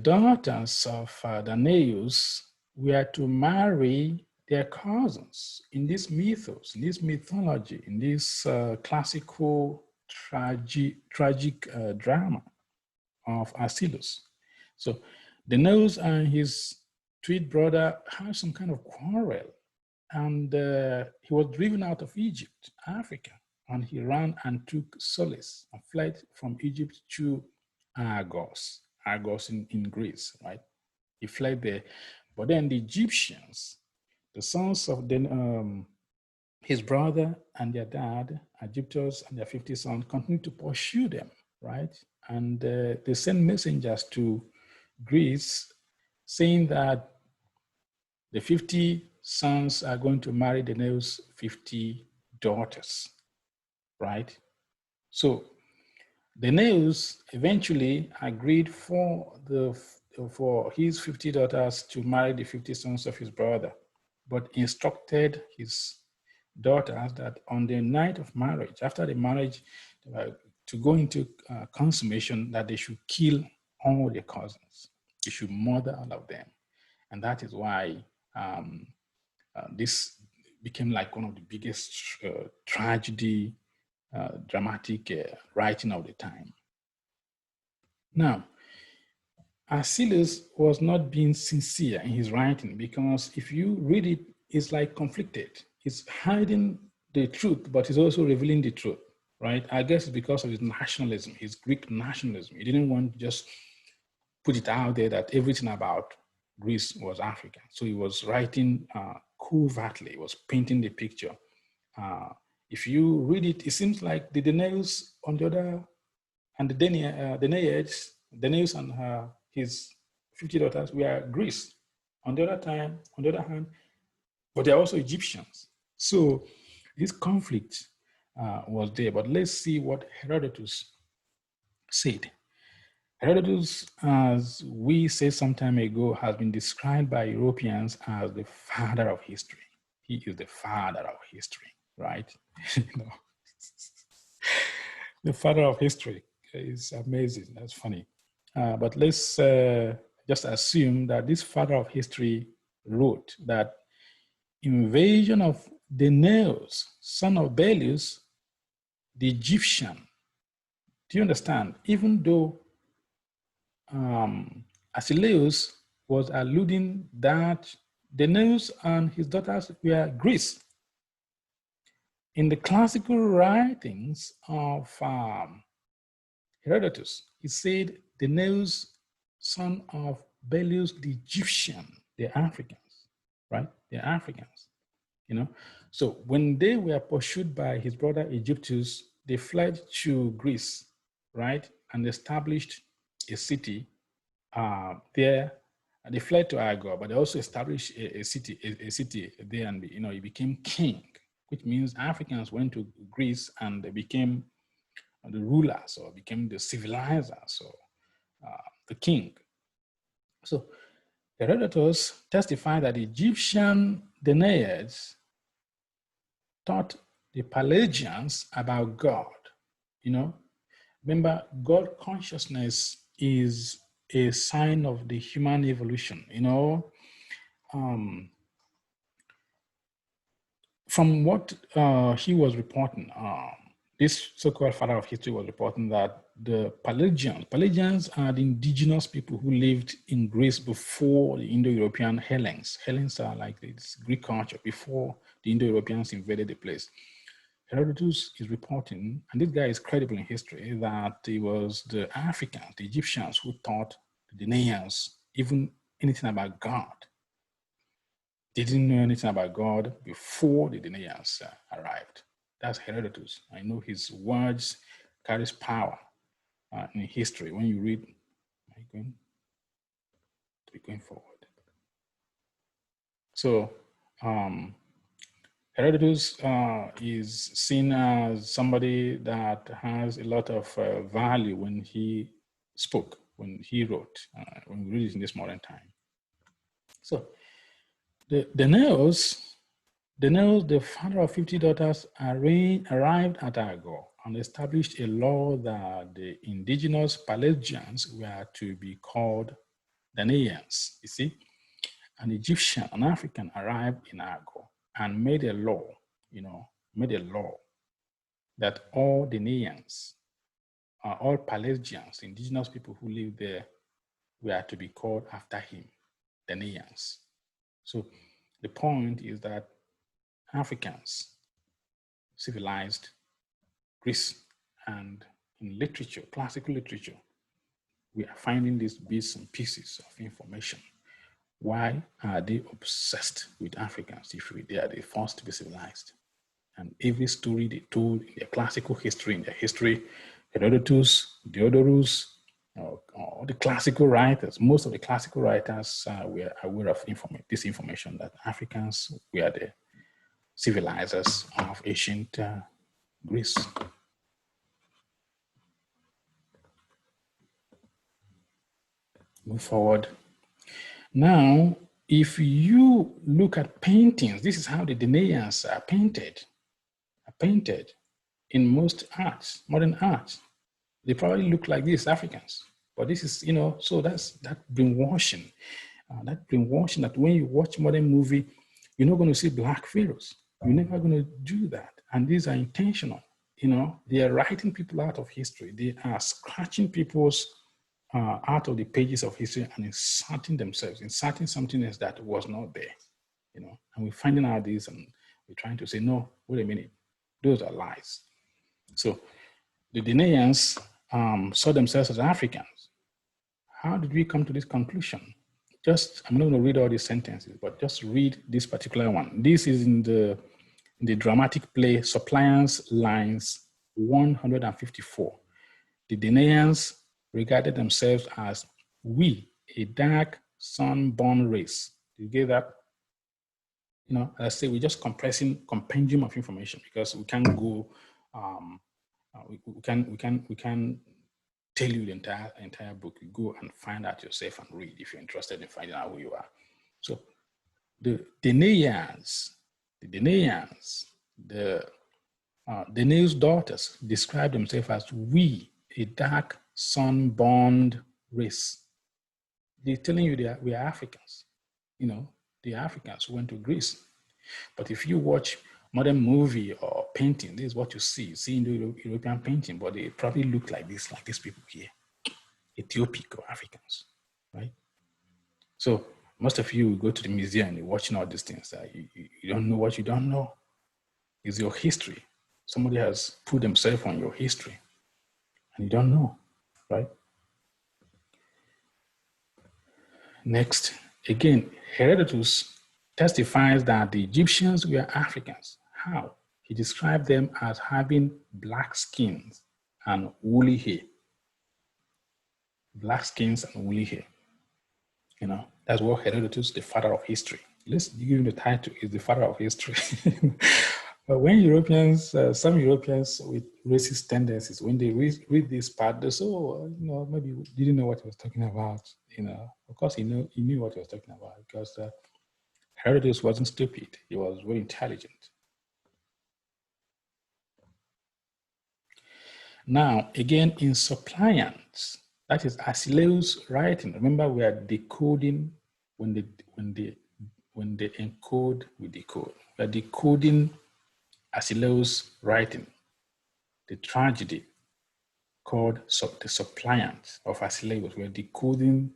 daughters of Danaeus were to marry their cousins in this mythos, in this mythology, in this classical tragic drama of Achilles. So Danaeus and his twin brother had some kind of quarrel, and he was driven out of Egypt, Africa, and he ran and took solace and fled from Egypt to Argos in Greece, right? He fled there. But then the Egyptians, the sons of his brother and their dad, Egyptus and their 50 sons, continued to pursue them, right? And they sent messengers to Greece saying that the 50 sons are going to marry the next 50 daughters, right? So Danaeus eventually agreed for his 50 daughters to marry the 50 sons of his brother, but instructed his daughters that on the night of marriage, after the marriage, to go into consummation, that they should kill all their cousins. They should murder all of them. And that is why this became like one of the biggest tragedy, dramatic writing of the time. Now, Achilles was not being sincere in his writing, because if you read it, it's like conflicted. It's hiding the truth, but it's also revealing the truth, right? I guess it's because of his nationalism, his Greek nationalism. He didn't want to just put it out there that everything about Greece was African. So he was writing covertly, he was painting the picture. If you read it, it seems like the Danaeus on the other, and the Danaeus and his 50 daughters were Greece. On the other hand, but they're also Egyptians. So this conflict was there. But let's see what Herodotus said. Herodotus, as we said some time ago, has been described by Europeans as the father of history. He is the father of history, right? The father of history is amazing. That's funny. But let's just assume that this father of history wrote that invasion of Danaeus, son of Belus, the Egyptian. Do you understand? Even though Achilles was alluding that Danaeus and his daughters were Greece. In the classical writings of Herodotus, he said Danaeus, son of Belus the Egyptian, the Africans, right? The Africans, you know. So when they were pursued by his brother Egyptus, they fled to Greece, right? And established a city there. They fled to Agor, but they also established a city there, and he became king, which means Africans went to Greece and they became the rulers, or became the civilizers, or the king. So Herodotus testified that the Egyptian Danaids taught the Pelagians about God. Remember, God consciousness is a sign of the human evolution, you know. From what he was reporting, this so-called father of history was reporting that the Pelagians are the indigenous people who lived in Greece before the Indo-European Hellenes. Hellenes are like this Greek culture before the Indo-Europeans invaded the place. Herodotus is reporting, and this guy is credible in history, that it was the Africans, the Egyptians, who taught the Danayans even anything about God. They didn't know anything about God before the Danayans arrived. That's Herodotus. I know his words carries power in history. When you read, am I going forward? So Herodotus is seen as somebody that has a lot of value when he spoke, when he wrote, when we read it in this modern time. So the Danaos, the father of 50 daughters, arrived at Argo and established a law that the indigenous Pelagians were to be called Danayans. You see, an Egyptian, an African arrived in Argo and made a law, that all Danayans, all Pelagians, indigenous people who live there, were to be called after him, Danayans. So the point is that Africans civilized Greece, and in literature, classical literature, we are finding these bits and pieces of information. Why are they obsessed with Africans if they are the first to be civilized? And every story they told in their classical history, in their history, Herodotus, Diodorus, or the classical writers, most of the classical writers were aware of this information, that Africans were the civilizers of ancient Greece. Move forward. Now, if you look at paintings, this is how the Danayans are painted in most arts, modern arts. They probably look like this, Africans. But this is, so that's that brainwashing. That when you watch modern movie, you're not going to see black pharaohs. You're never going to do that. And these are intentional. They are writing people out of history. They are scratching people's out of the pages of history and inserting something else that was not there. And we're finding out this, and we're trying to say, no, wait a minute, those are lies. So the Danayans saw themselves as Africans. How did we come to this conclusion? I'm not going to read all these sentences, but just read this particular one. This is in the dramatic play Suppliants, lines 154. The Danayans regarded themselves as we, a dark, sun-born race. You get that? As I say, we're just compressing compendium of information because we can't go. We can tell you the entire book. You go and find out yourself and read if you're interested in finding out who you are. So the Danayans, Danae's daughters describe themselves as we, a dark, sun-born race. They're telling you we are Africans. The Africans who went to Greece. But if you watch modern movie or painting, this is what you see. You see in the European painting, but they probably look like these people here, Ethiopic or Africans, right? So most of you go to the museum and you're watching all these things. You don't know what you don't know. It's your history. Somebody has put themselves on your history and you don't know, right? Next, again, Herodotus testifies that the Egyptians were Africans. How? He described them as having black skins and woolly hair. Black skins and woolly hair. That's what Herodotus, the father of history. Let's give him the title, is the father of history. But when some Europeans with racist tendencies, when they read this part, they say, maybe he didn't know what he was talking about. Of course, he knew what he was talking about because Herodotus wasn't stupid. He was very intelligent. Now, again, in Suppliants, That is Asileus writing. Remember, we are decoding when they encode, we decode. We are decoding Asileus writing, the tragedy called The Suppliant of Asileus. We are decoding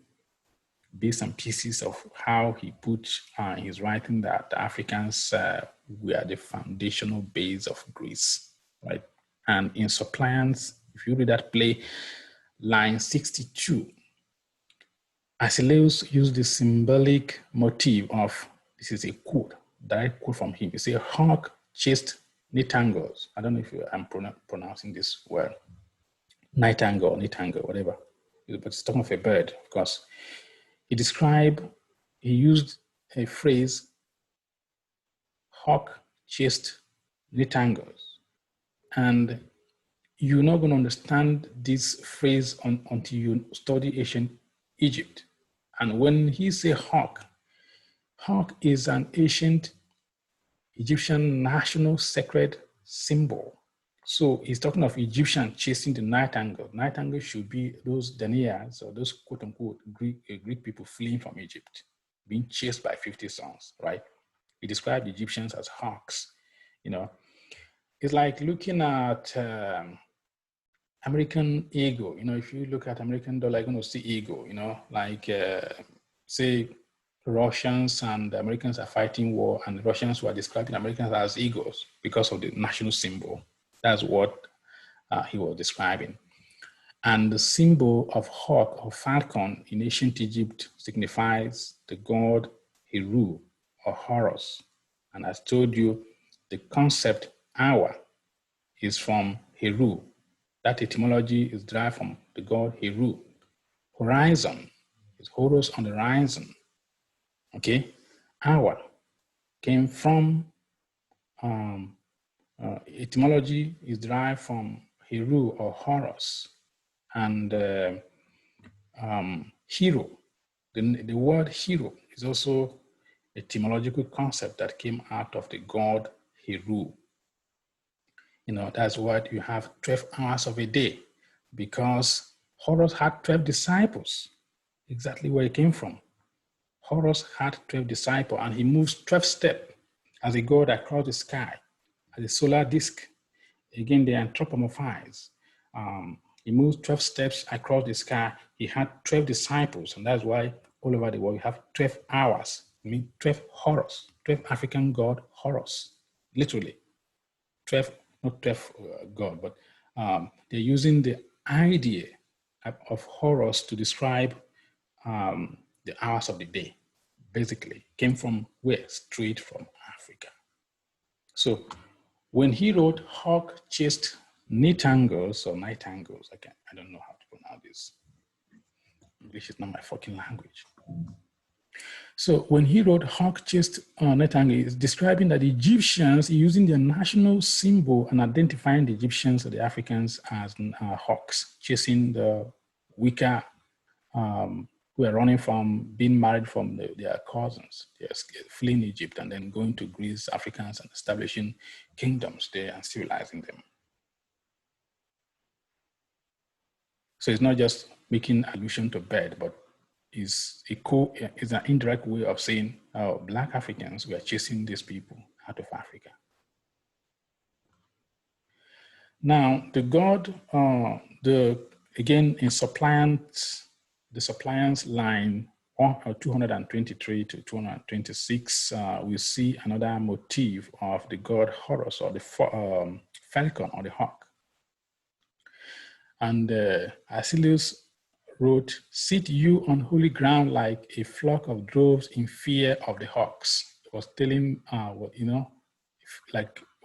bits and pieces of how he put in his writing that the Africans were the foundational base of Greece, right? And in Suppliants, if you read that play, line 62, Asileus used the symbolic motif of, this is a quote, direct quote from him. You say, hawk chased nightingales. I don't know if I'm pronouncing this well. Nightingale, whatever. But it's talking of a bird, of course. He used a phrase, hawk chased nightingales. And you're not going to understand this phrase until you study ancient Egypt. And when he say hawk is an ancient Egyptian national sacred symbol. So he's talking of Egyptian chasing the nightingale. Nightingale should be those Danaans or those quote unquote Greek people fleeing from Egypt, being chased by 50 sons, right? He described the Egyptians as hawks. You know, it's like looking at American eagle. You know, if you look at American dollar, you're going to see eagle. You know, like say Russians and the Americans are fighting war, and the Russians were describing Americans as eagles because of the national symbol. That's what he was describing. And the symbol of hawk or falcon in ancient Egypt signifies the god Heru or Horus. And as told you, the concept hour is from Heru. That etymology is derived from the god Heru. Horizon is Horus on the horizon. Okay, hour came from etymology is derived from Heru or Horus, and hero. The word hero is also a etymological concept that came out of the god Heru. You know, that's what you have 12 hours of a day, because Horus had 12 disciples, exactly where it came from. Horus had 12 disciples, and he moves 12 steps as a god across the sky, as a solar disk. Again, they anthropomorphize. He moves 12 steps across the sky. He had 12 disciples, and that's why all over the world you have 12 hours. I mean, 12 Horus, 12 African god Horus, literally. 12, not 12 god, but they're using the idea of Horus to describe the hours of the day. Basically, came from where? Straight from Africa. So when he wrote hawk chased nightingales or nightingales, I don't know how to pronounce this. English is not my fucking language. So when he wrote hawk chased nightingale, he's describing that the Egyptians using their national symbol and identifying the Egyptians or the Africans as hawks, chasing the weaker who are running from being married from their cousins. They're fleeing Egypt and then going to Greece, Africans, and establishing kingdoms there and civilizing them. So it's not just making allusion to bird, but is an indirect way of saying Black Africans were chasing these people out of Africa. Now, the god, again in the suppliants line 223 to 226, we see another motif of the god Horus, or the falcon or the hawk. And Asileus wrote, "Sit you on holy ground like a flock of doves in fear of the hawks." It was telling,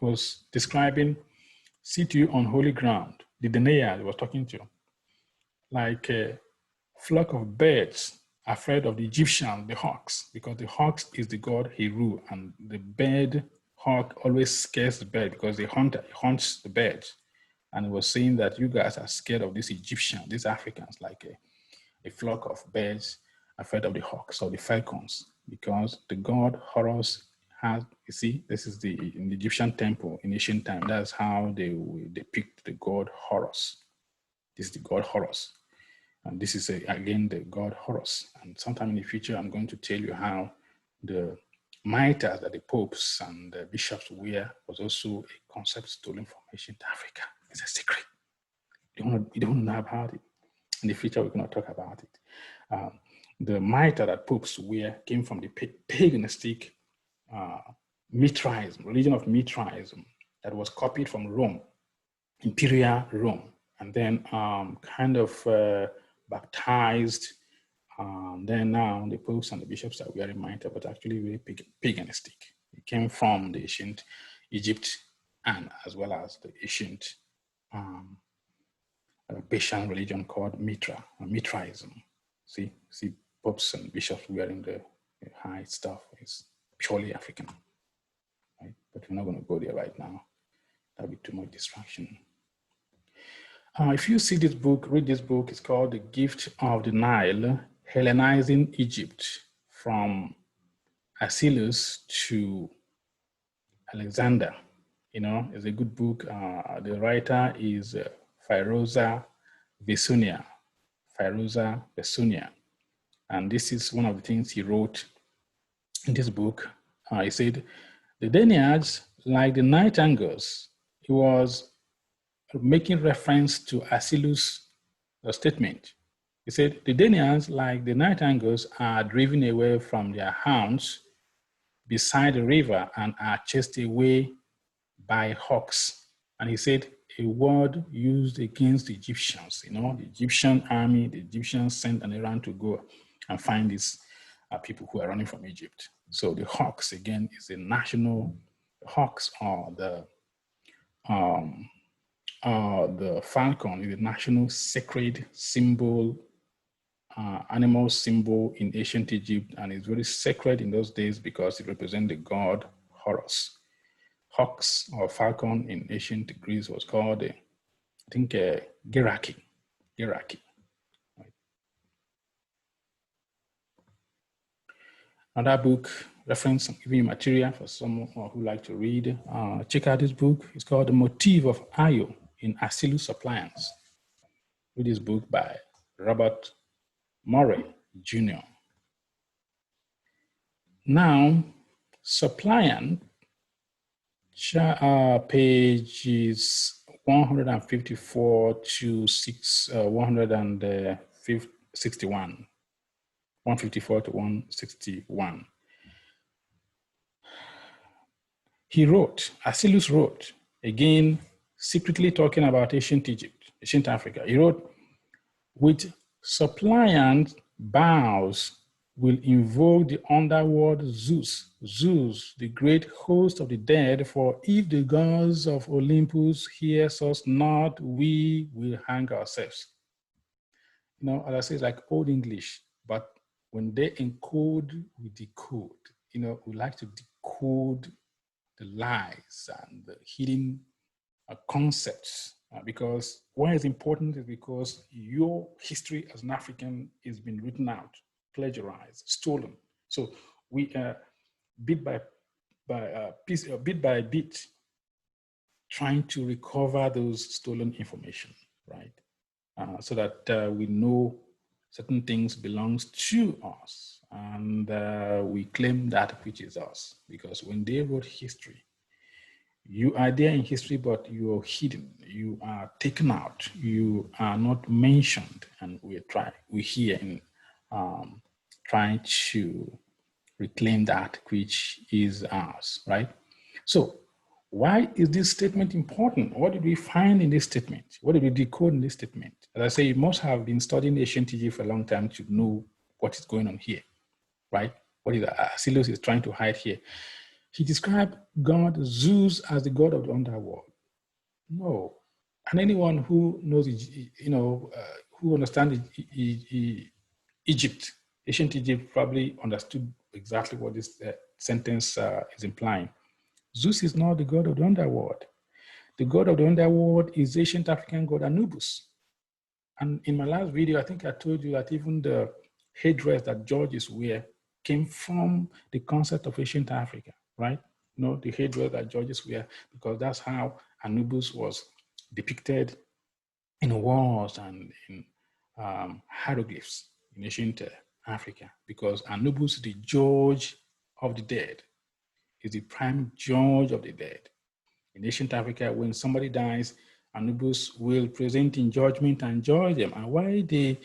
was describing, sit you on holy ground. The Danaans was talking to, like a flock of birds afraid of the Egyptians, the hawks, because the hawks is the god Heru, and the bird hawk always scares the bird because the hunter hunts the birds. And it was saying that you guys are scared of these Egyptians, these Africans, like a flock of birds afraid of the hawks or the falcons, because the god Horus has, you see, this is in the Egyptian temple in ancient time, that's how they depict the god Horus. This is the god Horus. And this is, again, the god Horus. And sometime in the future, I'm going to tell you how the mitres that the popes and the bishops wear was also a concept stolen from ancient Africa. It's a secret. You don't know about it. In the future, we're going to talk about it. The mitre that popes wear came from the paganistic Mithraism, religion of Mithraism, that was copied from Rome, imperial Rome, and then kind of baptized. Then now the popes and the bishops are wearing mitre, but actually very paganistic. It came from the ancient Egypt and as well as the ancient Persian religion called Mithraism. See, popes and bishops wearing the high stuff is purely African, right? But we're not going to go there right now. That'll be too much distraction. If you see this book, read this book. It's called The Gift of the Nile, Hellenizing Egypt from Achilles to Alexander. It's a good book. The writer is Firoza Vesunia. And this is one of the things he wrote in this book. He said, the Daeniads, like the Nightingales, he was making reference to Achilles' statement. He said, the Daenians, like the Nightingales, are driven away from their hounds beside the river and are chased away by hawks. And he said, a word used against the Egyptians. The Egyptian army, the Egyptians sent an errand to go and find these people who are running from Egypt. So the hawks, again, is a national, hawks are the falcon is a national sacred symbol, animal symbol in ancient Egypt, and it's very sacred in those days because it represents the god Horus. Hawks or falcon in ancient Greece was called, I think, Geraki. Right. Another book, reference, giving you material for someone who like to read. Check out this book. It's called The Motive of Io in Achilles Suppliants. Read this book by Robert Murray Jr. Now, Suppliant, pages 154 to 161. 154 to 161. Achilles wrote, again, secretly talking about ancient Egypt, ancient Africa. He wrote, with suppliant vows will invoke the underworld Zeus, the great host of the dead, for if the gods of Olympus hears us not, we will hang ourselves. As I say, it's like Old English, but when they encode, we decode. We like to decode the lies and the hidden concepts. Because why it's important is because your history as an African has been written out, plagiarized, stolen. So we bit by bit trying to recover those stolen information, right? So that we know certain things belongs to us, and we claim that which is us. Because when they wrote history, you are there in history, but you are hidden. You are taken out. You are not mentioned, and we're here in trying to reclaim that which is ours, right? So, why is this statement important? What did we find in this statement? What did we decode in this statement? As I say, you must have been studying ancient Egypt for a long time to know what is going on here, right? What is Achilles is trying to hide here? He described God Zeus as the god of the underworld. No, and anyone who knows, who understands Egypt, ancient Egypt, probably understood exactly what this sentence is implying. Zeus is not the god of the underworld. The god of the underworld is ancient African god Anubis. And in my last video, I think I told you that even the headdress that judges wear came from the concept of ancient Africa, right? The headdress that judges wear, because that's how Anubis was depicted in wars and in hieroglyphs in ancient Africa, because Anubis is the judge of the dead, is the prime judge of the dead. In ancient Africa, when somebody dies, Anubis will present in judgment and judge them. And why they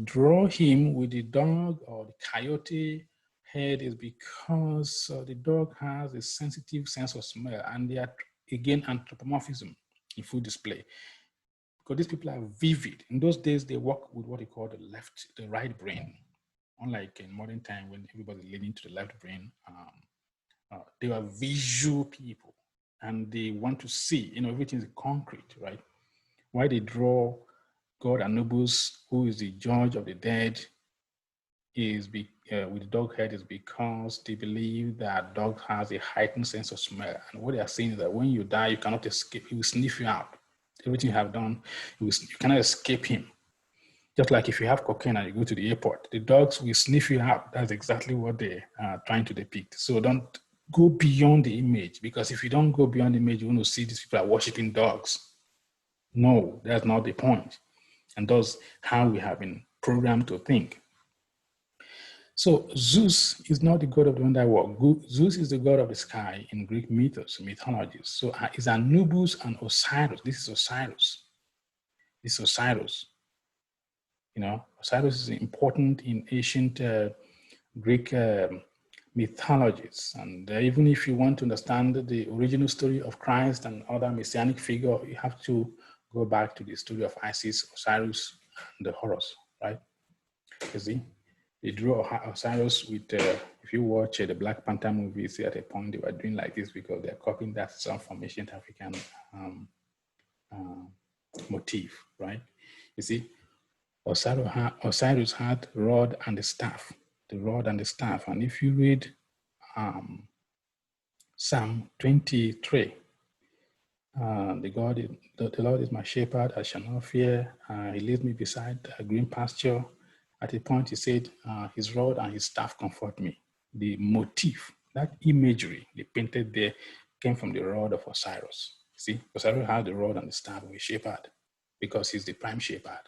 draw him with the dog or the coyote head is because the dog has a sensitive sense of smell, and they are, again, anthropomorphism in full display. Because these people are vivid. In those days, they work with what they call the right brain. Unlike in modern time when everybody's leaning to the left brain, they are visual people, and they want to see, everything is concrete, right? Why they draw God Anubis, who is the judge of the dead, with the dog head, is because they believe that dog has a heightened sense of smell. And what they are saying is that when you die, you cannot escape. He will sniff you out. Everything you have done, you cannot escape him. Just like if you have cocaine and you go to the airport, the dogs will sniff you out. That's exactly what they are trying to depict. So don't go beyond the image, because if you don't go beyond the image, you want to see these people are worshiping dogs. No, that's not the point. And that's how we have been programmed to think. So Zeus is not the god of the underworld. Zeus is the god of the sky in Greek mythologies. So it's Anubis and Osiris. This is Osiris. This is Osiris. Osiris is important in ancient Greek mythologies. And even if you want to understand the original story of Christ and other messianic figure, you have to go back to the story of Isis, Osiris, and the Horus, right? You see, they drew Osiris with, if you watch the Black Panther movie, see at a point they were doing like this because they're copying that song from ancient African motif, right? You see, Osiris had rod and the staff, the rod and the staff. And if you read Psalm 23, the Lord is my shepherd, I shall not fear. He leads me beside a green pasture. At a point he said, his rod and his staff comfort me. The motif, that imagery they painted there came from the rod of Osiris. See, Osiris had the rod and the staff of a shepherd because he's the prime shepherd.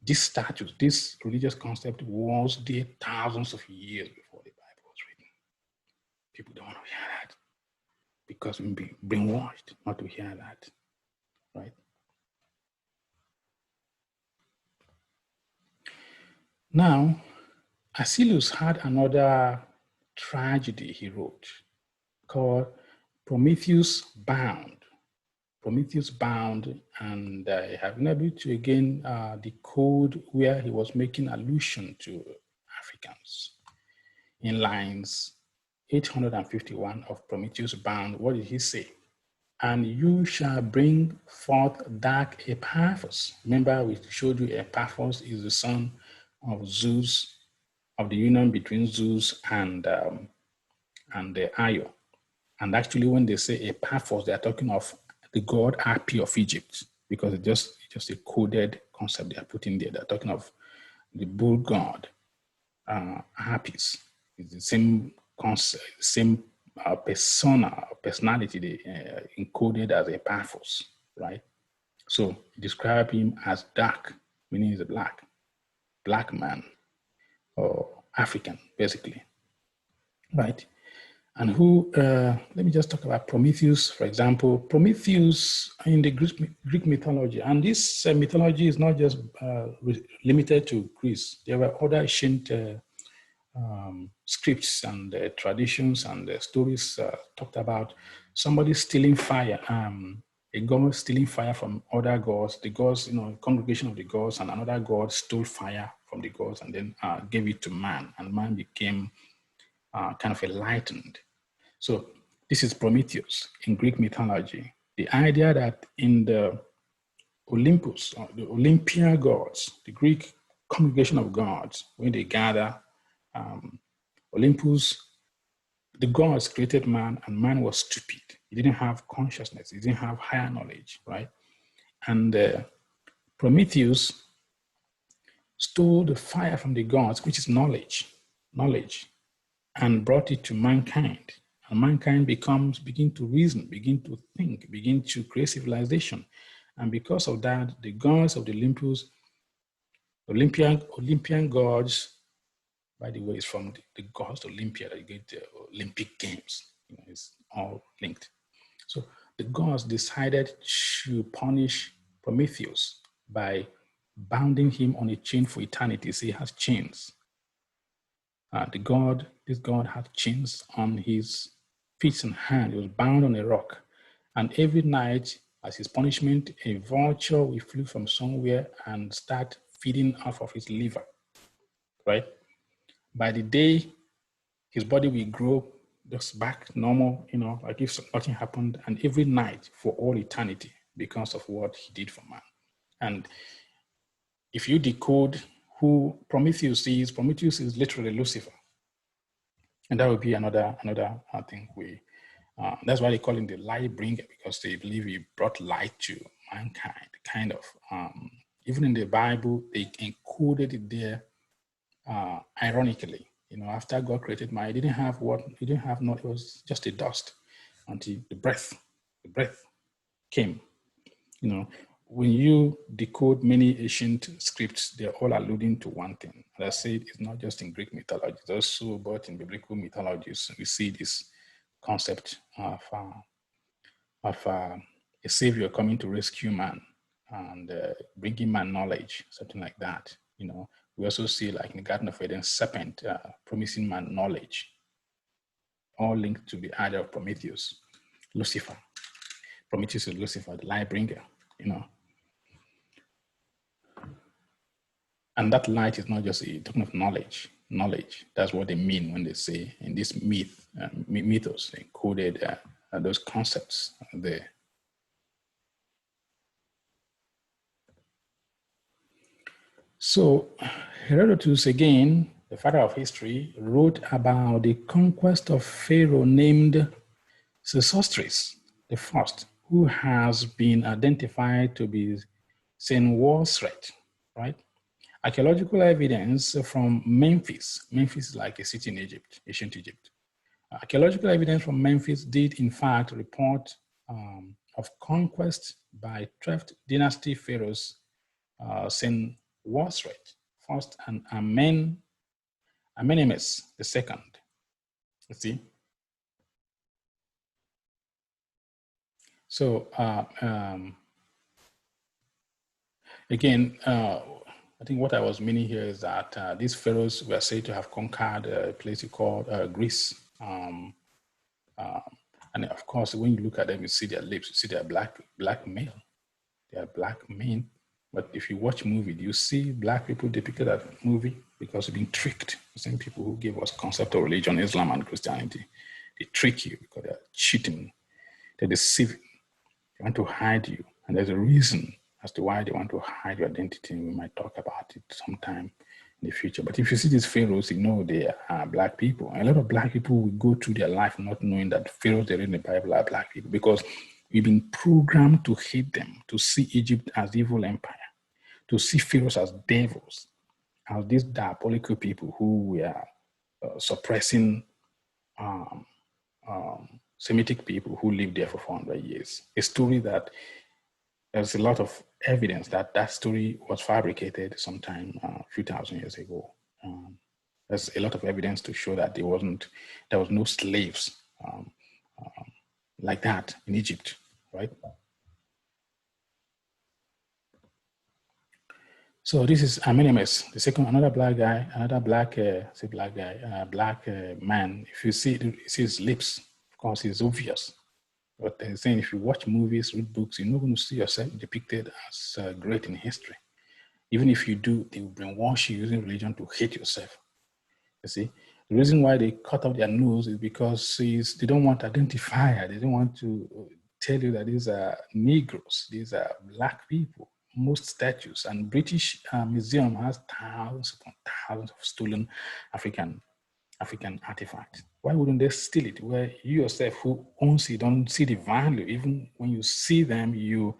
This status, this religious concept was there thousands of years before the Bible was written. People don't want to hear that because we've been brainwashed not to hear that, right? Now, Achilles had another tragedy he wrote called Prometheus Bound. Prometheus Bound, and I have been able to again decode where he was making allusion to Africans. In lines 851 of Prometheus Bound, what did he say? And you shall bring forth dark Epaphus. Remember, we showed you Epaphus is the son of Zeus, of the union between Zeus and Io. And actually, when they say Epaphus, they are talking of the god Hapi of Egypt, because it's just a coded concept they are putting there. They're talking of the bull god Apis. It's the same concept, same personality they encoded as Epaphus, right? So describe him as dark, meaning he's a black man, or African, basically, right? And who, let me just talk about Prometheus, for example. Prometheus in the Greek mythology, and this mythology is not just limited to Greece. There were other ancient scripts and traditions and stories talked about somebody stealing fire, a god stealing fire from other gods. The gods, congregation of the gods, and another god stole fire from the gods and then gave it to man, and man became kind of enlightened. So this is Prometheus in Greek mythology. The idea that in the Olympus, or the Olympia gods, the Greek congregation of gods, when they gather, Olympus, the gods created man, and man was stupid. He didn't have consciousness. He didn't have higher knowledge, right? And Prometheus stole the fire from the gods, which is knowledge, and brought it to mankind. And mankind begin to reason, begin to think, begin to create civilization. And because of that, the gods of the Olympus Olympian gods, by the way, is from the gods Olympia that you get the Olympic Games. You know, it's all linked. So the gods decided to punish Prometheus by bounding him on a chain for eternity. So he has chains. This god had chains on his feet and hand. He was bound on a rock. And every night, as his punishment, a vulture will flee from somewhere and start feeding off of his liver, right? By the day, his body will grow just back normal, you know, like if nothing happened, and every night for all eternity because of what he did for man. And if you decode who Prometheus is literally Lucifer. And that would be another thing that's why they call him the light bringer, because they believe he brought light to mankind, kind of. Even in the Bible, they encoded it there ironically. You know, after God created man, it was just a dust until the breath came. You know, when you decode many ancient scripts, they're all alluding to one thing. As I said, it's not just in Greek mythology, it's also but in biblical mythologies. We see this concept of a savior coming to rescue man and bringing man knowledge, something like that. You know, we also see, like in the Garden of Eden, serpent promising man knowledge, all linked to the idea of Prometheus, Lucifer. Prometheus is Lucifer, the light bringer, you know. And that light is not just talking of knowledge. That's what they mean when they say in this mythos, they encoded those concepts there. So Herodotus, again, the father of history, wrote about the conquest of Pharaoh named Sesostris the first, who has been identified to be Senwosret, right? Archaeological evidence from Memphis. Memphis is like a city in Egypt, ancient Egypt. Archaeological evidence from Memphis did, in fact, report of conquest by 12th dynasty pharaohs, Senwosret first and Amenemhes the second. You see? So again, I think what I was meaning here is that these pharaohs were said to have conquered a place called Greece. And of course, when you look at them, you see their lips, you see their black male. They are black men. But if you watch movie, do you see black people depicted in that movie? Because they've been tricked. The same people who gave us concept of religion, Islam and Christianity. They trick you because they're cheating. They're deceiving. They want to hide you. And there's a reason as to why they want to hide your identity. We might talk about it sometime in the future. But if you see these pharaohs, you know they are black people. And a lot of black people will go through their life not knowing that pharaohs they read in the Bible are black people, because we've been programmed to hate them, to see Egypt as evil empire, to see pharaohs as devils, as these diabolical people who were suppressing Semitic people who lived there for 400 years. A story that there's a lot of evidence that that story was fabricated sometime a few thousand years ago. There's a lot of evidence to show that there was no slaves like that in Egypt, right? So this is Amenemhes, the second, another black man. If you see his lips, of course, it's obvious. But they're saying if you watch movies, read books, you're not going to see yourself depicted as great in history. Even if you do, they will brainwash you using religion to hate yourself. You see, the reason why they cut off their nose is because they don't want to identify. They don't want to tell you that these are Negroes, these are black people. Most statues, and British Museum has thousands upon thousands of stolen African artifacts. Why wouldn't they steal it? Where you yourself, who owns it, don't see the value. Even when you see them, you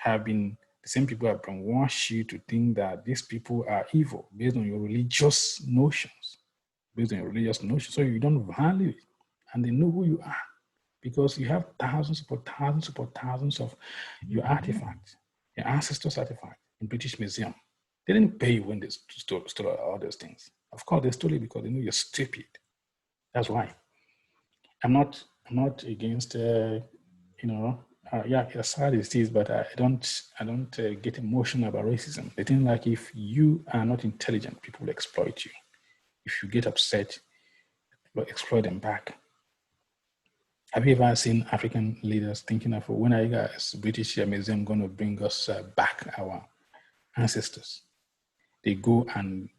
have been, the same people have brainwashed you to think that these people are evil based on your religious notions. So you don't value it, and they know who you are because you have thousands of your artifacts, your ancestors' artifacts in British Museum. They didn't pay you when they stole all those things. Of course, they stole it because they know you're stupid. That's why. I'm not against, yeah, as sad as it is, but I don't get emotional about racism. The thing, like, if you are not intelligent, people will exploit you. If you get upset, will exploit them back. Have you ever seen African leaders thinking of, when are you guys, British Museum, going to bring us back our ancestors? They go and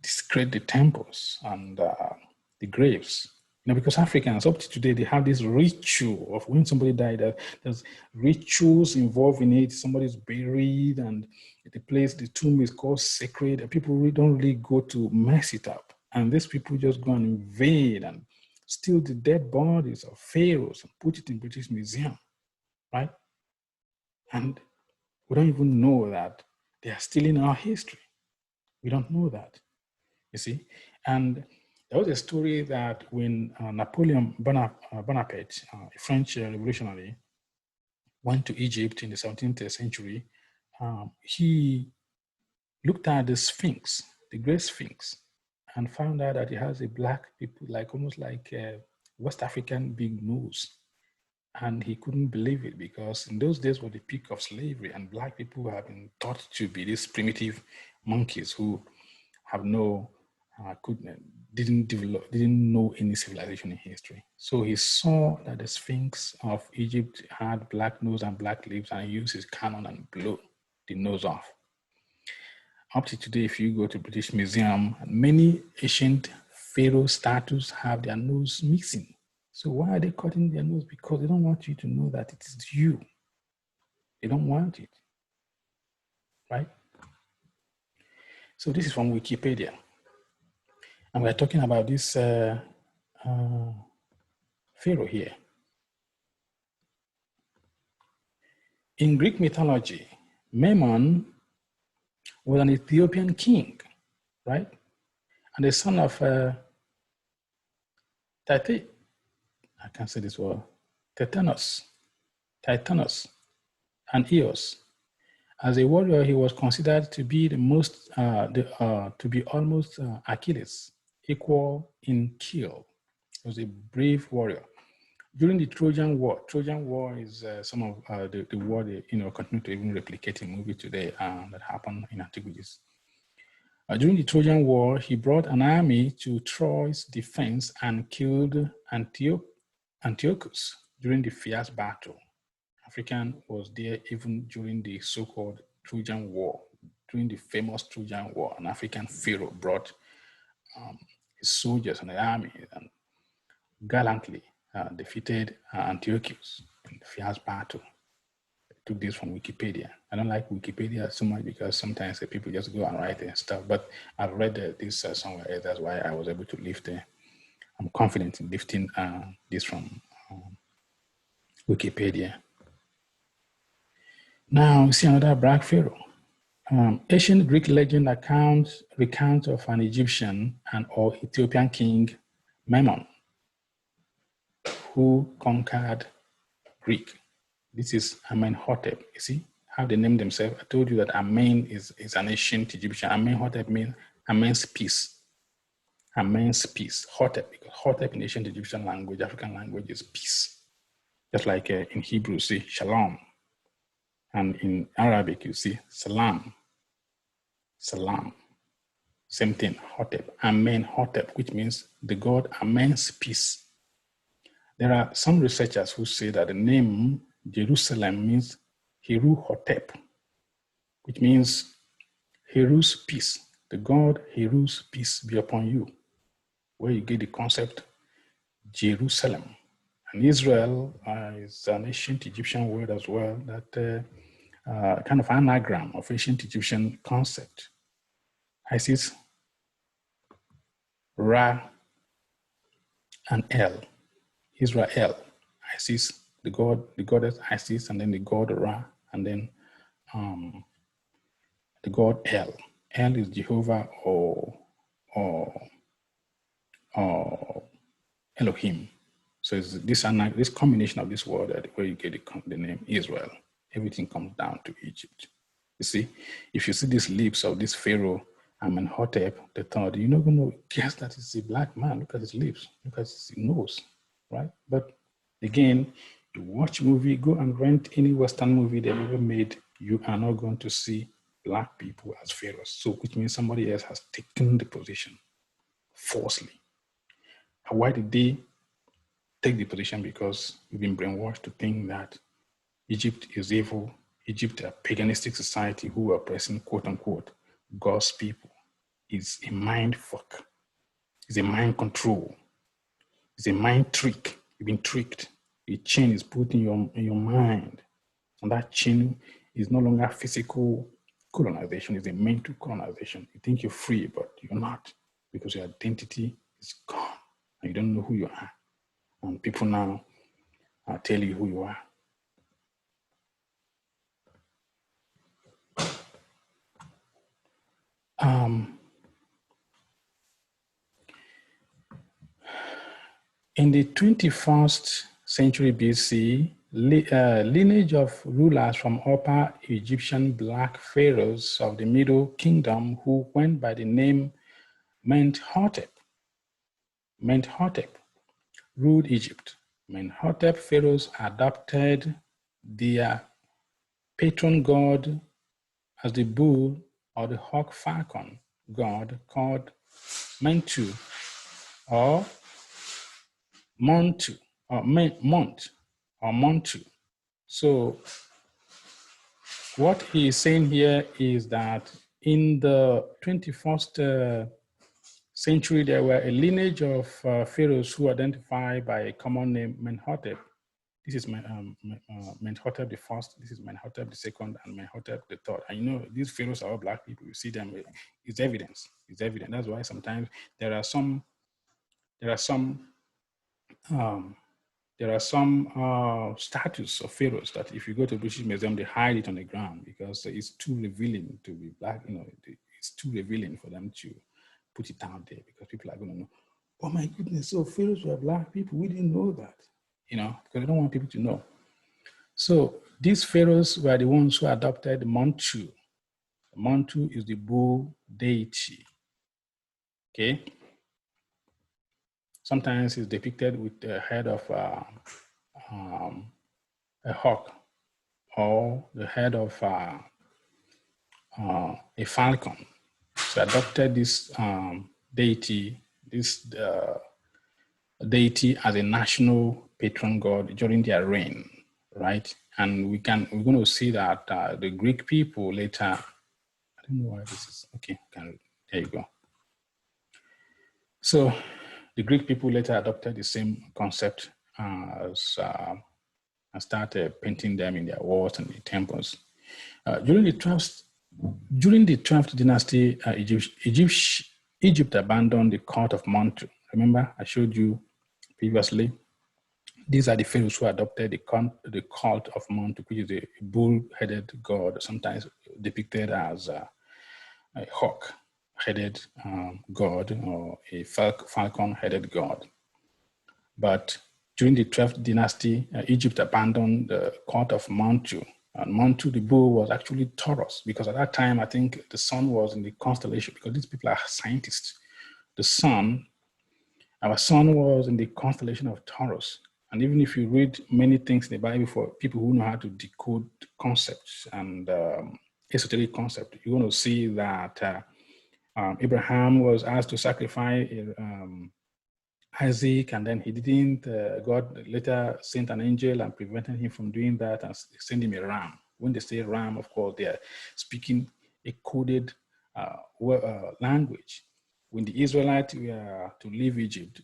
discredit the temples and the graves. Because Africans, up to today, they have this ritual of when somebody died, there's rituals involved in it. Somebody's buried and the place, the tomb is called sacred. And people really don't really go to mess it up. And these people just go and invade and steal the dead bodies of pharaohs and put it in British Museum, right? And we don't even know that they are stealing our history. We don't know that, you see. And there was a story that when Napoleon Bonaparte, a French revolutionary, went to Egypt in the 17th century, he looked at the Sphinx, the Great Sphinx, and found out that it has a black people, like almost like a West African big nose. And he couldn't believe it, because in those days were the peak of slavery, and black people have been taught to be these primitive monkeys who have didn't know any civilization in history. So he saw that the Sphinx of Egypt had black nose and black lips, and he used his cannon and blew the nose off. Up to today, if you go to British Museum, many ancient pharaoh statues have their nose missing. So why are they cutting their nose? Because they don't want you to know that it is you. They don't want it, right? So this is from Wikipedia. And we're talking about this pharaoh here. In Greek mythology, Memnon was an Ethiopian king, right? And the son of I can't say this word, Titanus, and Eos. As a warrior, he was considered to be to be almost Achilles, equal in skill. He was a brave warrior. During the Trojan War is some of the war they continue to even replicate in movie today that happened in antiquities. During the Trojan War, he brought an army to Troy's defense and killed Antiochus during the fierce battle. African was there even during the so-called Trojan War. During the famous Trojan War, an African pharaoh brought his soldiers and the army and gallantly defeated Antiochus in the fierce battle. I took this from Wikipedia. I don't like Wikipedia so much because sometimes people just go and write and stuff, but I've read this somewhere else. That's why I was able to lift it. I'm confident in lifting this from Wikipedia. Now, see another black pharaoh. Ancient Greek legend recount of an Egyptian or Ethiopian king, Memnon, who conquered Greek. This is Amenhotep. You see how they name themselves? I told you that Amen is an ancient Egyptian. Amenhotep means immense peace. Immense peace. Hotep, because Hotep in ancient Egyptian language, African language, is peace. Just like in Hebrew, see Shalom. And in Arabic, you see Salam. Salam. Same thing, Hotep. Amenhotep, which means the god immense peace. There are some researchers who say that the name Jerusalem means Heru Hotep, which means Heru's peace. The god Heru's peace be upon you, where you get the concept Jerusalem. And Israel is an ancient Egyptian word as well, that kind of anagram of ancient Egyptian concept. Isis, Ra, and El. Israel, Isis, the goddess Isis, and then the god Ra, and then the god El. El is Jehovah or Elohim. So it's this combination of this word where you get the name Israel. Everything comes down to Egypt. You see, if you see these lips of this Pharaoh, Amenhotep the third, you're not going to guess that it's a black man. Look at his lips, look at his nose, right? But again, you watch movie, go and rent any Western movie they've ever made, you are not going to see black people as pharaohs. So, which means somebody else has taken the position falsely. And why did they take the position? Because we've been brainwashed to think that Egypt is evil. Egypt, a paganistic society who are oppressing, quote unquote, God's people, is a mind fuck. It's a mind control. It's a mind trick. You've been tricked. A chain is put in your mind. And that chain is no longer physical colonization, it's a mental colonization. You think you're free, but you're not, because your identity is gone and you don't know who you are. And people now tell you who you are. In the 21st century BC, lineage of rulers from Upper Egyptian black pharaohs of the Middle Kingdom who went by the name Menhotep ruled Egypt. Menhotep pharaohs adopted their patron god as the bull or the hawk falcon god called Mentu or Montu or Mont or Montu. So what he is saying here is that in the 21st century, there were a lineage of pharaohs who identify by a common name, Menhotep. This is Menhotep the first, this is Menhotep the second, and Menhotep the third. And you know, these pharaohs are all black people. You see them, it's evidence. It's evident. That's why sometimes there are some statues of pharaohs that if you go to the British Museum, they hide it on the ground because it's too revealing to be black. You know, it's too revealing for them to put it out there because people are going to know, oh my goodness, so pharaohs were black people. We didn't know that, you know, because they don't want people to know. So these pharaohs were the ones who adopted Montu. Montu is the bull deity, okay? Sometimes it's depicted with the head of a hawk or the head of a falcon. So adopted this deity as a national patron god during their reign, right? And we're going to see that the Greek people later, I don't know why this is, okay, there you go. So the Greek people later adopted the same concept and started painting them in their walls and the temples. During the 12th dynasty, Egypt abandoned the cult of Montu. Remember, I showed you previously. These are the pharaohs who adopted the cult of Montu, which is a bull-headed god, sometimes depicted as a hawk-headed god or a falcon-headed god. But during the 12th dynasty, Egypt abandoned the cult of Montu. And Montu, the bull, was actually Taurus, because at that time, I think the sun was in the constellation, because these people are scientists. Our sun was in the constellation of Taurus. And even if you read many things in the Bible for people who know how to decode concepts and esoteric concepts, you're going to see that Abraham was asked to sacrifice Isaac, and then he didn't. God later sent an angel and prevented him from doing that and sent him a ram. When they say ram, of course, they are speaking a coded language. When the Israelites were to leave Egypt,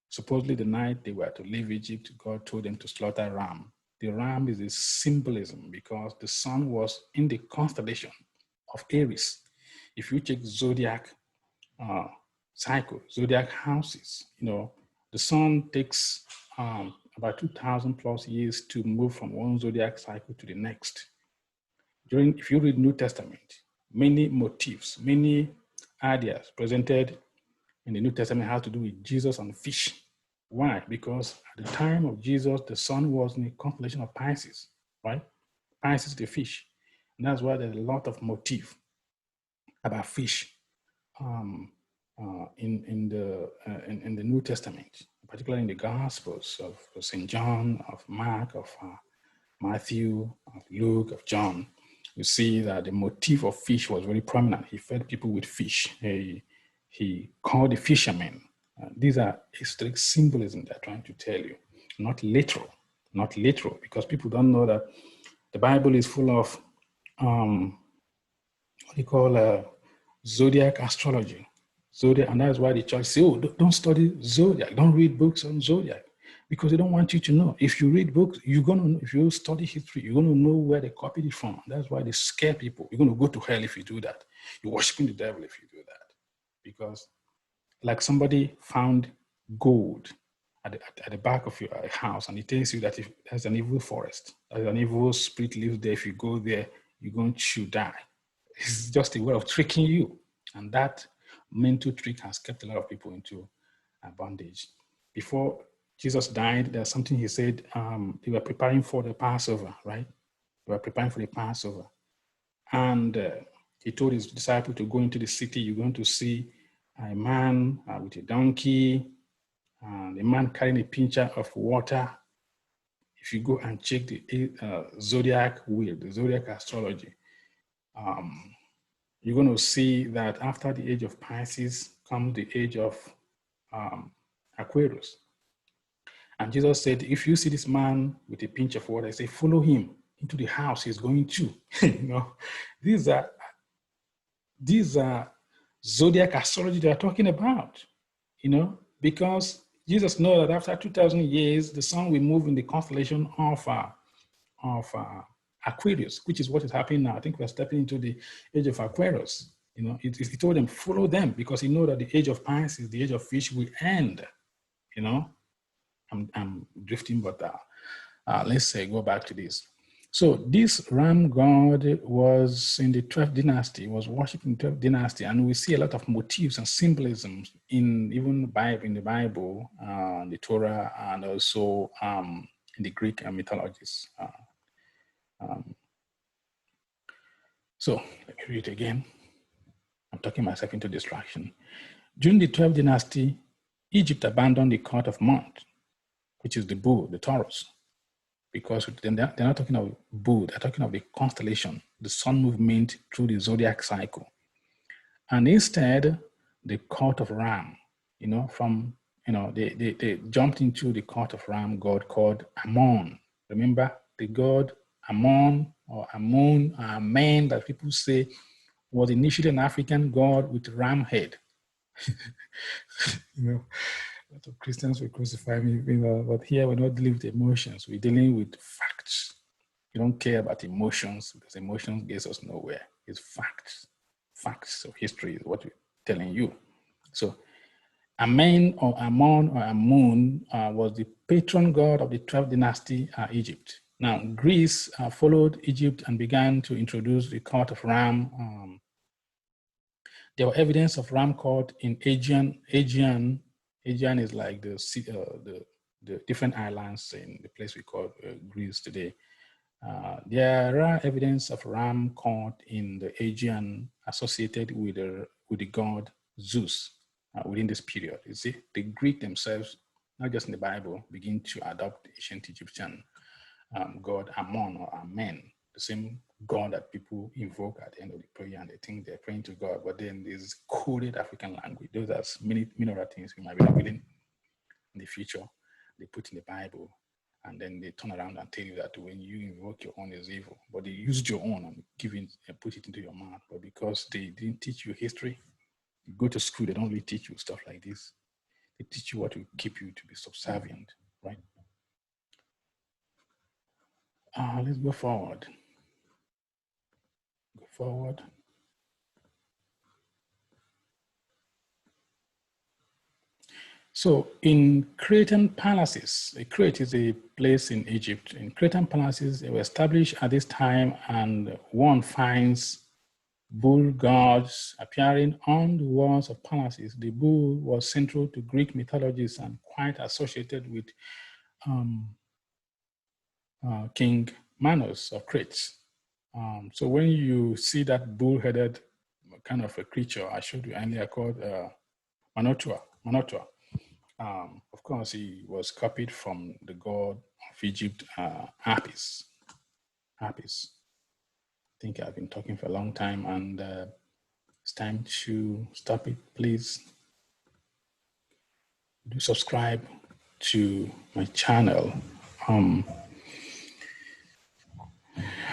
supposedly the night they were to leave Egypt, God told them to slaughter a ram. The ram is a symbolism because the sun was in the constellation of Aries. If you check zodiac cycle, zodiac houses, you know, the sun takes about 2,000 plus years to move from one zodiac cycle to the next. If you read New Testament, many motifs, many ideas presented in the New Testament have to do with Jesus and fish. Why? Because at the time of Jesus, the sun was in the constellation of Pisces, right? Pisces, the fish. And that's why there's a lot of motif about fish in the New Testament, particularly in the Gospels of St. John, of Mark, of Matthew, of Luke, of John. You see that the motif of fish was very prominent. He fed people with fish. He called the fishermen. These are historic symbolism they're trying to tell you, not literal, because people don't know that the Bible is full of what you call zodiac astrology. Zodiac, and that's why the church say, oh, don't study zodiac, don't read books on zodiac, because they don't want you to know. If you read books, you're gonna know. If you study history, you're gonna know where they copied it from. That's why they scare people. You're gonna go to hell if you do that. You're worshiping the devil if you do that, because like somebody found gold at the back of your house, and it tells you that if there's an evil forest, there's an evil spirit lives there. If you go there, you're going to die. It's just a way of tricking you, and that mental trick has kept a lot of people into bondage. Before Jesus died, there's something he said, they were preparing for the Passover, right? They were preparing for the Passover. And he told his disciple to go into the city. You're going to see a man with a donkey, and a man carrying a pitcher of water. If you go and check the zodiac wheel, the zodiac astrology, you're going to see that after the age of Pisces comes the age of Aquarius. And Jesus said, if you see this man with a pinch of water, say, follow him into the house he's going to. These are zodiac astrology they are talking about, because Jesus knows that after 2,000 years, the sun will move in the constellation of Aquarius, which is what is happening now. I think we're stepping into the age of Aquarius. He told them, follow them, because he knows that the age of Pisces, the age of fish will end. I'm drifting, but let's say go back to this. So this ram god was in the 12th dynasty, was worshipped in the 12th dynasty, and we see a lot of motifs and symbolisms in even the Bible, the Torah, and also in the Greek mythologies. So let me read it again. I'm talking myself into distraction. During the 12th dynasty, Egypt abandoned the cult of Mount, which is the bull, the Taurus, because they're not talking of bull, they're talking of the constellation, the sun movement through the zodiac cycle. And instead, the cult of Ram, they jumped into the cult of Ram god called Ammon. Remember the god Ammon or Amun, Amen, that people say was initially an African god with ram head. A lot of Christians will crucify me, but here we're not dealing with emotions. We're dealing with facts. You don't care about emotions, because emotions gets us nowhere. It's facts. Facts of history is what we're telling you. So Amen or Ammon or Amun was the patron god of the 12th dynasty, Egypt. Now, Greece followed Egypt and began to introduce the cult of Ram. There were evidence of ram cult in Aegean. Aegean is like the different islands in the place we call Greece today. There are evidence of ram cult in the Aegean associated with the god Zeus within this period. You see, the Greek themselves, not just in the Bible, begin to adopt the ancient Egyptian god Ammon or Amen, the same God that people invoke at the end of the prayer, and they think they're praying to God, but then there's coded African language. Those are many other things we might be revealing in the future. They put in the Bible, and then they turn around and tell you that when you invoke your own is evil, but they used your own and put it into your mouth. But because they didn't teach you history, you go to school, they don't really teach you stuff like this. They teach you what will keep you to be subservient, right? Let's go forward. Go forward. So in Cretan palaces, Crete is a place in Egypt. In Cretan palaces, they were established at this time, and one finds bull gods appearing on the walls of palaces. The bull was central to Greek mythologies and quite associated with King Manos of Crete. So when you see that bull-headed kind of a creature, I showed you earlier, called Manotua. Of course, he was copied from the god of Egypt, Apis. Apis. I think I've been talking for a long time, and it's time to stop it. Please do subscribe to my channel.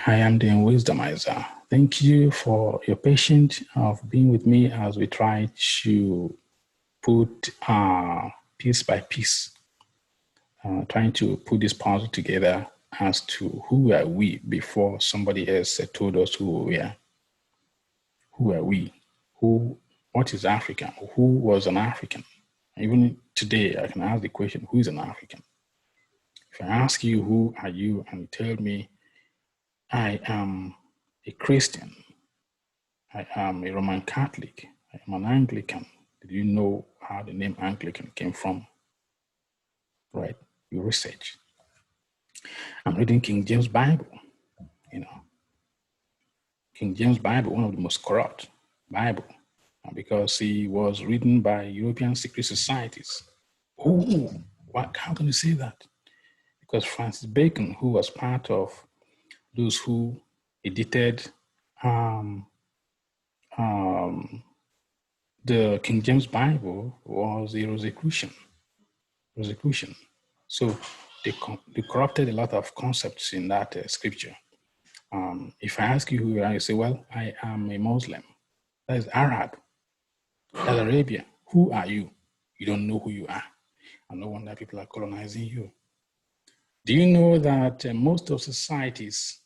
I am the Wisdomizer. Thank you for your patience of being with me as we try to put piece by piece, trying to put this puzzle together as to who are we before somebody else told us who we are. Who are we? What is African? Who was an African? Even today, I can ask the question, who is an African? If I ask you, who are you? And you tell me, I am a Christian. I am a Roman Catholic. I am an Anglican. Did you know how the name Anglican came from? Right? You research. I'm reading King James Bible. King James Bible, one of the most corrupt Bible, because he was written by European secret societies. Oh, how can you say that? Because Francis Bacon, who was part of those who edited the King James Bible, was a Rosicrucian. So they corrupted a lot of concepts in that scripture. If I ask you who you are, you say, well, I am a Muslim. That is Arab. That's Arabia. Who are you? You don't know who you are. And no wonder people are colonizing you. Do you know that most of societies,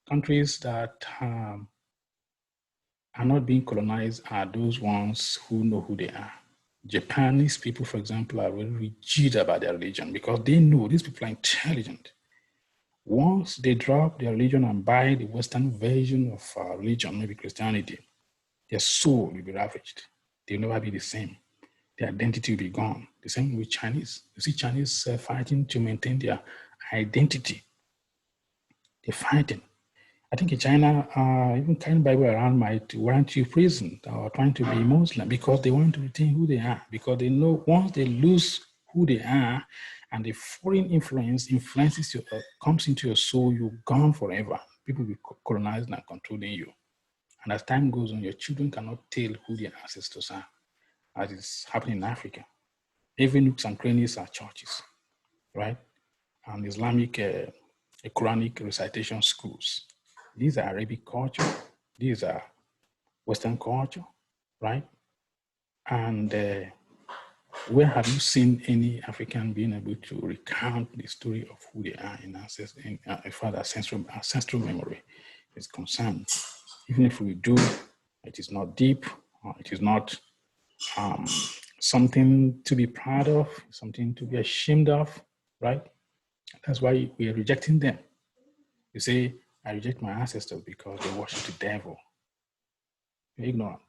countries that are not being colonized are those ones who know who they are? Japanese people, for example, are very rigid about their religion because they know these people are intelligent. Once they drop their religion and buy the Western version of religion, maybe Christianity, their soul will be ravaged. They'll never be the same. Their identity will be gone. The same with Chinese. You see Chinese fighting to maintain their identity. They're fighting. I think in China, even carrying Bible around might warrant you prison or trying to be Muslim because they want to retain who they are. Because they know once they lose who they are and the foreign influences you, comes into your soul, you're gone forever. People will be colonizing and controlling you. And as time goes on, your children cannot tell who their ancestors are, as is happening in Africa. Every nooks and crannies are churches, right? And Islamic, Quranic recitation schools. These are Arabic culture. These are Western culture, right? And where have you seen any African being able to recount the story of who they are in as far as ancestral memory is concerned? Even if we do, it is not deep. It is not something to be proud of, something to be ashamed of, right? That's why we are rejecting them. You say, I reject my ancestors because they worship the devil. You're ignorant.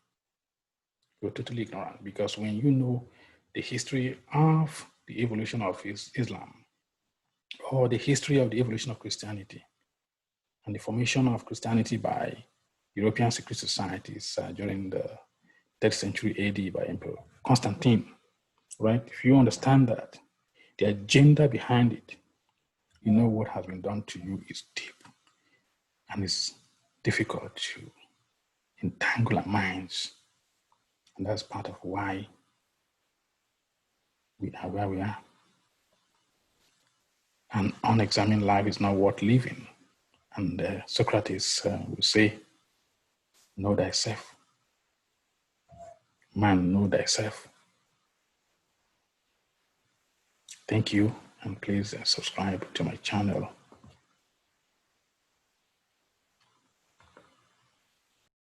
You're totally ignorant because when you know the history of the evolution of Islam or the history of the evolution of Christianity and the formation of Christianity by European secret societies during the 3rd century AD by Emperor Constantine, right? If you understand that, the agenda behind it, you know what has been done to you is deep and it's difficult to entangle our minds. And that's part of why we are where we are. An unexamined life is not worth living. And Socrates will say, know thyself. Man, know thyself. Thank you, and please subscribe to my channel.